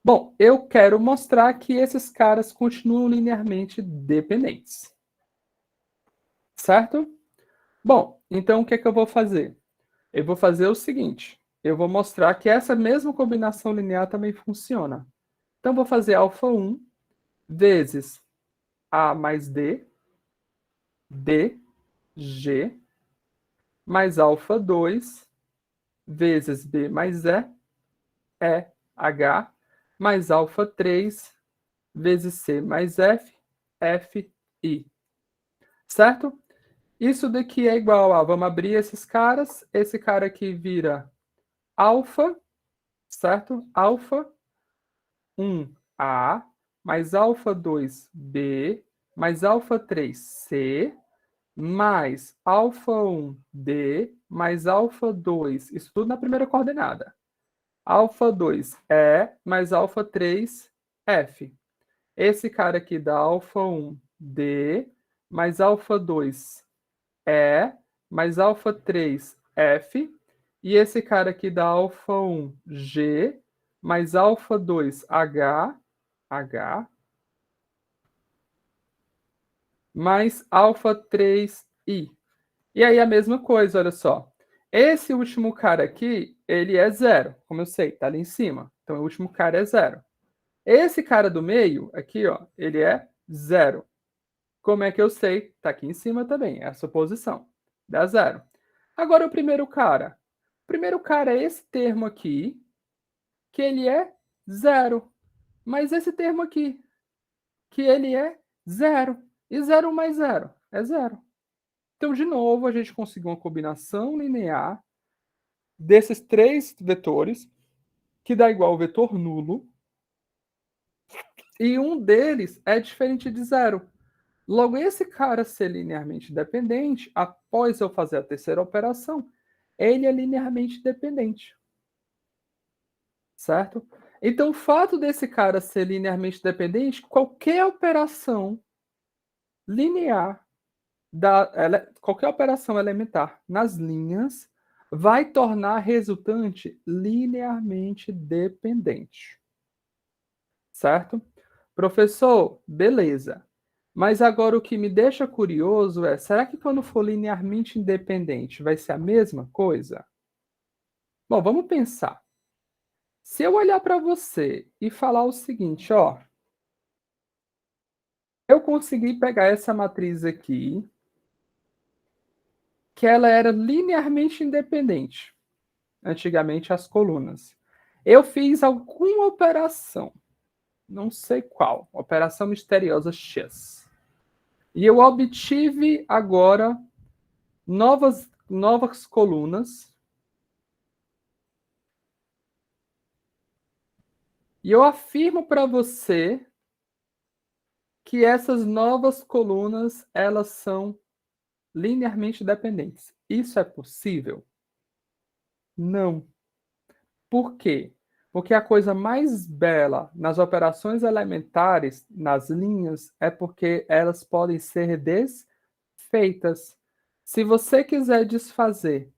Bom, eu quero mostrar que esses caras continuam linearmente dependentes. Certo? Bom, então o que é que eu vou fazer? Eu vou fazer o seguinte. Eu vou mostrar que essa mesma combinação linear também funciona. Então, vou fazer alfa 1 vezes A mais D, D, G, mais alfa 2 vezes B mais E, é H, mais alfa 3 vezes C mais F, F, I. Certo? Isso daqui é igual a, vamos abrir esses caras, esse cara aqui vira alfa, certo? Alfa 1A, mais alfa 2B, mais alfa 3C, mais alfa 1D, mais alfa 2, isso tudo na primeira coordenada. Alfa 2E, mais alfa 3F. Esse cara aqui dá alfa 1D, mais alfa 2E, mais alfa 3F. E esse cara aqui dá alfa 1G, mais alfa 2H, mais alfa 3I. E aí a mesma coisa, olha só. Esse último cara aqui, ele é zero, como eu sei, tá ali em cima. Então o último cara é zero. Esse cara do meio, aqui, ó, ele é zero. Como é que eu sei? Tá aqui em cima também, é a suposição. Dá zero. Agora o primeiro cara. O primeiro cara é esse termo aqui, que ele é zero. Mas esse termo aqui, que ele é zero. E zero mais zero é zero. Então, de novo, a gente conseguiu uma combinação linear desses três vetores, que dá igual ao vetor nulo, e um deles é diferente de zero. Logo, esse cara ser linearmente dependente, após eu fazer a terceira operação, ele é linearmente dependente. Certo? Então, o fato desse cara ser linearmente dependente, qualquer operação linear, qualquer operação elementar nas linhas, vai tornar a resultante linearmente dependente. Certo? Professor, beleza. Mas agora o que me deixa curioso é, será que quando for linearmente independente vai ser a mesma coisa? Bom, vamos pensar. Se eu olhar para você e falar o seguinte, ó, eu consegui pegar essa matriz aqui, que ela era linearmente independente, antigamente as colunas. Eu fiz alguma operação, não sei qual, operação misteriosa X. E eu obtive agora novas colunas. E eu afirmo para você que essas novas colunas, elas são linearmente dependentes. Isso é possível? Não. Por quê? Porque a coisa mais bela nas operações elementares, nas linhas, é porque elas podem ser desfeitas. Se você quiser desfazer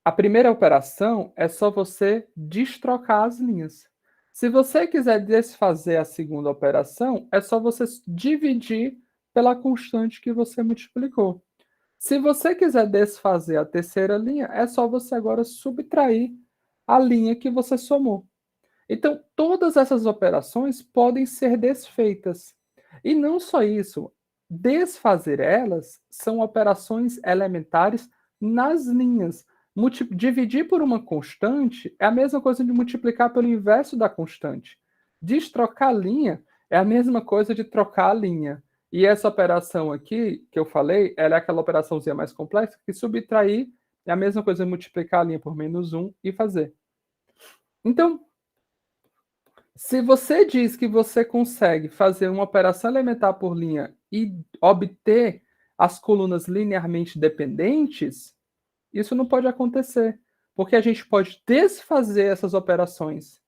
a primeira operação, é só você destrocar as linhas. Se você quiser desfazer a segunda operação, é só você dividir pela constante que você multiplicou. Se você quiser desfazer a terceira linha, é só você agora subtrair a linha que você somou. Então, todas essas operações podem ser desfeitas. E não só isso, desfazer elas são operações elementares nas linhas. Dividir por uma constante é a mesma coisa de multiplicar pelo inverso da constante. Destrocar a linha é a mesma coisa de trocar a linha. E essa operação aqui, que eu falei, ela é aquela operaçãozinha mais complexa, que subtrair é a mesma coisa de multiplicar a linha por menos 1 e fazer. Então, se você diz que você consegue fazer uma operação elementar por linha e obter as colunas linearmente dependentes, isso não pode acontecer, porque a gente pode desfazer essas operações.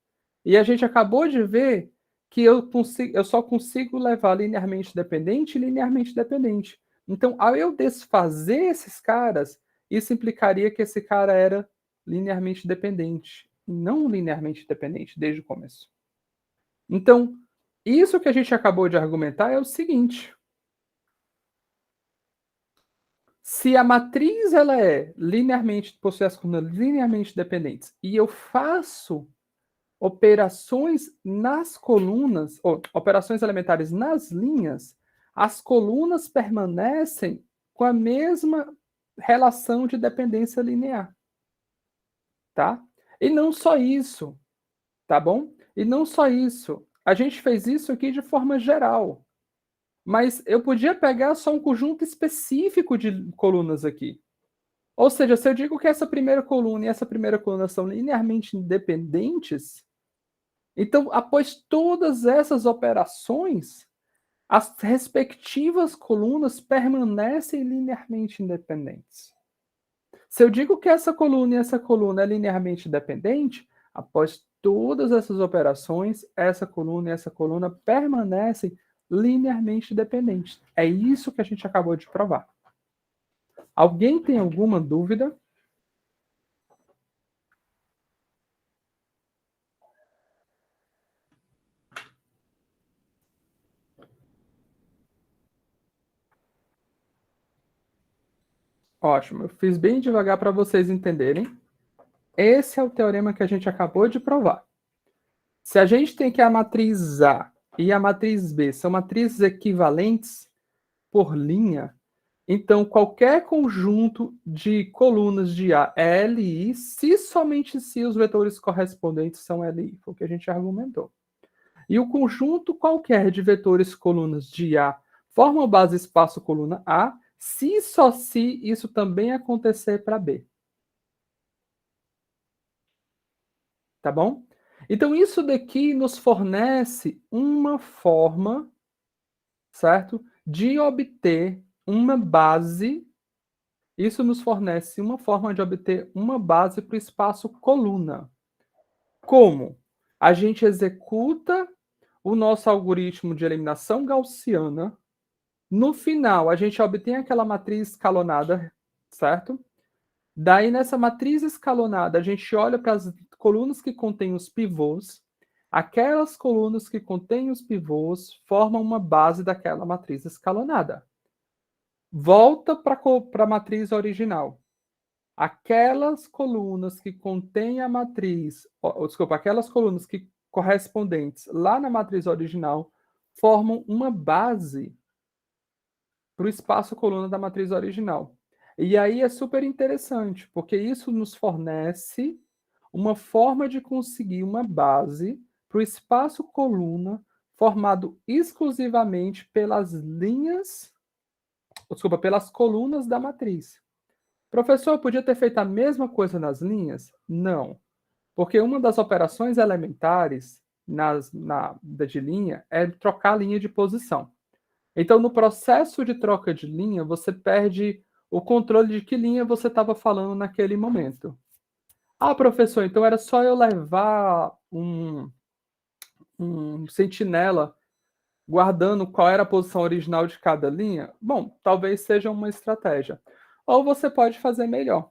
E a gente acabou de ver que eu só consigo levar linearmente dependente e linearmente dependente. Então, ao eu desfazer esses caras, isso implicaria que esse cara era linearmente dependente, e não linearmente dependente desde o começo. Então, isso que a gente acabou de argumentar é o seguinte: se a matriz ela é linearmente, possui as colunas linearmente dependentes, e eu faço operações nas colunas, ou operações elementares nas linhas, as colunas permanecem com a mesma relação de dependência linear. Tá? E não só isso, tá bom? E não só isso. A gente fez isso aqui de forma geral. Mas eu podia pegar só um conjunto específico de colunas aqui. Ou seja, se eu digo que essa primeira coluna e essa primeira coluna são linearmente independentes, então, após todas essas operações, as respectivas colunas permanecem linearmente independentes. Se eu digo que essa coluna e essa coluna é linearmente independente, após todas essas operações, essa coluna e essa coluna permanecem linearmente dependentes. É isso que a gente acabou de provar. Alguém tem alguma dúvida? Ótimo, eu fiz bem devagar para vocês entenderem. Esse é o teorema que a gente acabou de provar. Se a gente tem que a matriz A e a matriz B são matrizes equivalentes por linha, então qualquer conjunto de colunas de A é LI, se somente se os vetores correspondentes são LI, foi o que a gente argumentou. E o conjunto qualquer de vetores colunas de A forma a base espaço coluna A, se só se isso também acontecer para B. Tá bom? Então, isso daqui nos fornece uma forma, certo? De obter uma base. Isso nos fornece uma forma de obter uma base para o espaço coluna. Como? A gente executa o nosso algoritmo de eliminação gaussiana. No final, a gente obtém aquela matriz escalonada, certo? Daí, nessa matriz escalonada, a gente olha para as colunas que contêm os pivôs. Aquelas colunas que contêm os pivôs formam uma base daquela matriz escalonada. Volta para a matriz original. Aquelas colunas que contêm a matriz, desculpa, aquelas colunas que correspondentes lá na matriz original formam uma base para o espaço coluna da matriz original. E aí é super interessante, porque isso nos fornece uma forma de conseguir uma base para o espaço coluna formado exclusivamente pelas linhas, desculpa, pelas colunas da matriz. Professor, podia ter feito a mesma coisa nas linhas? Não, porque uma das operações elementares de linha é trocar a linha de posição. Então, no processo de troca de linha, você perde o controle de que linha você estava falando naquele momento. Ah, professor, então era só eu levar um sentinela guardando qual era a posição original de cada linha? Bom, talvez seja uma estratégia. Ou você pode fazer melhor.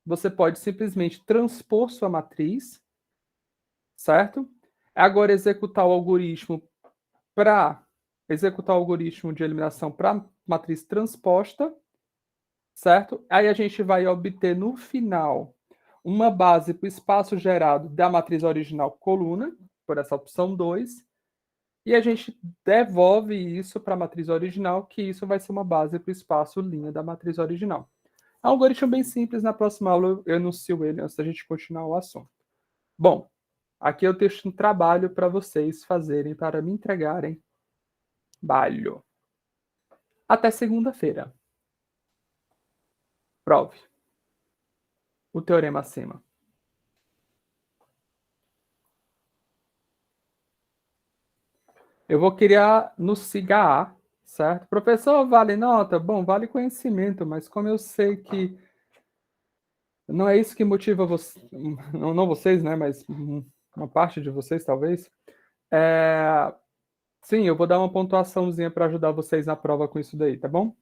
Você pode simplesmente transpor sua matriz, certo? Agora executar o algoritmo de eliminação para matriz transposta, certo? Aí a gente vai obter no final uma base para o espaço gerado da matriz original coluna, por essa opção 2, e a gente devolve isso para a matriz original, que isso vai ser uma base para o espaço linha da matriz original. É um algoritmo bem simples, na próxima aula eu anuncio ele antes da gente continuar o assunto. Bom, aqui eu deixo um trabalho para vocês fazerem, para me entregarem balho. Até segunda-feira. Prove o teorema acima. Eu vou criar no SIGA, certo? Professor, vale nota? Bom, vale conhecimento, mas como eu sei que não é isso que motiva vocês, não vocês, né? Mas uma parte de vocês, talvez. Sim, eu vou dar uma pontuaçãozinha para ajudar vocês na prova com isso daí, tá bom?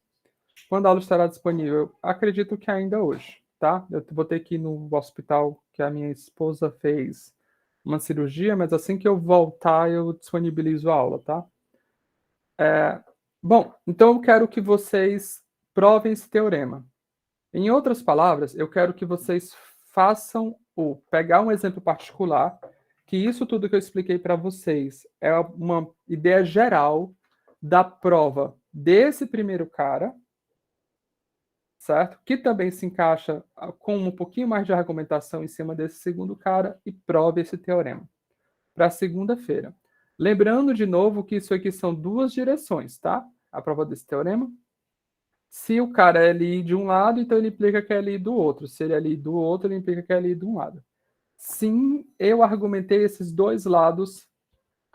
Quando a aula estará disponível? Acredito que ainda hoje, tá? Eu vou ter que ir no hospital que a minha esposa fez uma cirurgia, mas assim que eu voltar, eu disponibilizo a aula, tá? Bom, então eu quero que vocês provem esse teorema. Em outras palavras, eu quero que vocês façam pegar um exemplo particular, que isso tudo que eu expliquei para vocês é uma ideia geral da prova desse primeiro cara, certo? Que também se encaixa com um pouquinho mais de argumentação em cima desse segundo cara e prove esse teorema. Para segunda-feira. Lembrando de novo que isso aqui são duas direções, tá? A prova desse teorema. Se o cara é LI de um lado, então ele implica que é LI do outro. Se ele é LI do outro, ele implica que é LI de um lado. Sim, eu argumentei esses dois lados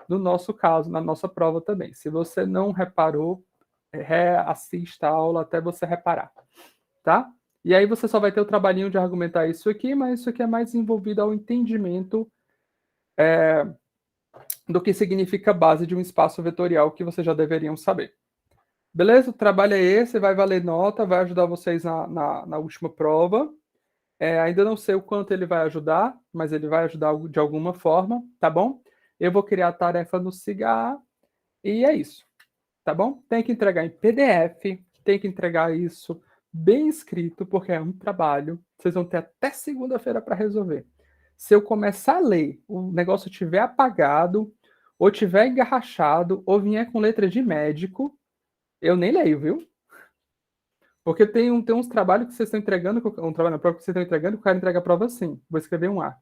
no nosso caso, na nossa prova também. Se você não reparou, reassista a aula até você reparar, tá? E aí você só vai ter o trabalhinho de argumentar isso aqui, mas isso aqui é mais envolvido ao entendimento do que significa base de um espaço vetorial que vocês já deveriam saber. Beleza? O trabalho é esse, vai valer nota, vai ajudar vocês na última prova. Ainda não sei o quanto ele vai ajudar, mas ele vai ajudar de alguma forma, tá bom? Eu vou criar a tarefa no SIGA e é isso, tá bom? Tem que entregar em PDF, tem que entregar isso bem escrito, porque é um trabalho. Vocês vão ter até segunda-feira para resolver. Se eu começar a ler, o negócio estiver apagado, ou tiver engarrachado, ou vier com letra de médico, eu nem leio, viu? Porque tem uns trabalhos que vocês estão entregando, um trabalho na prova que vocês estão entregando, que o cara entrega a prova assim. Vou escrever um A.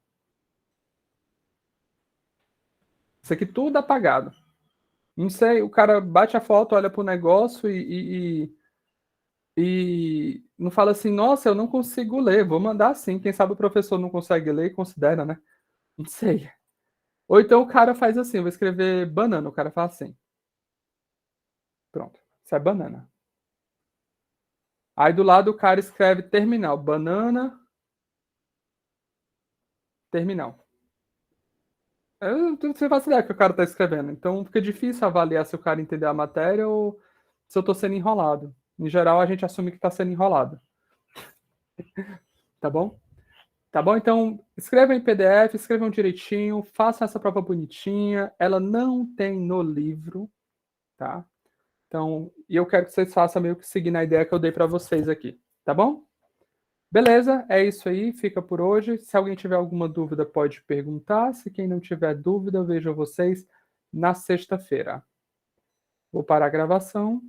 Isso aqui tudo apagado. Não sei, o cara bate a foto, olha pro negócio e não fala assim, nossa, eu não consigo ler, vou mandar assim. Quem sabe o professor não consegue ler e considera, né? Não sei. Ou então o cara faz assim, vou escrever banana, o cara fala assim. Pronto, isso é banana. Aí do lado o cara escreve terminal, banana, terminal. Eu não sei faço ideia que o cara tá escrevendo. Então fica difícil avaliar se o cara entendeu a matéria ou se eu tô sendo enrolado. Em geral, a gente assume que tá sendo enrolado. Tá bom? Tá bom? Então, escrevam em PDF, escrevam direitinho, façam essa prova bonitinha. Ela não tem no livro, tá? Então, e eu quero que vocês façam meio que seguindo a ideia que eu dei para vocês aqui. Tá bom? Beleza, é isso aí, fica por hoje. Se alguém tiver alguma dúvida, pode perguntar. Se quem não tiver dúvida, eu vejo vocês na sexta-feira. Vou parar a gravação.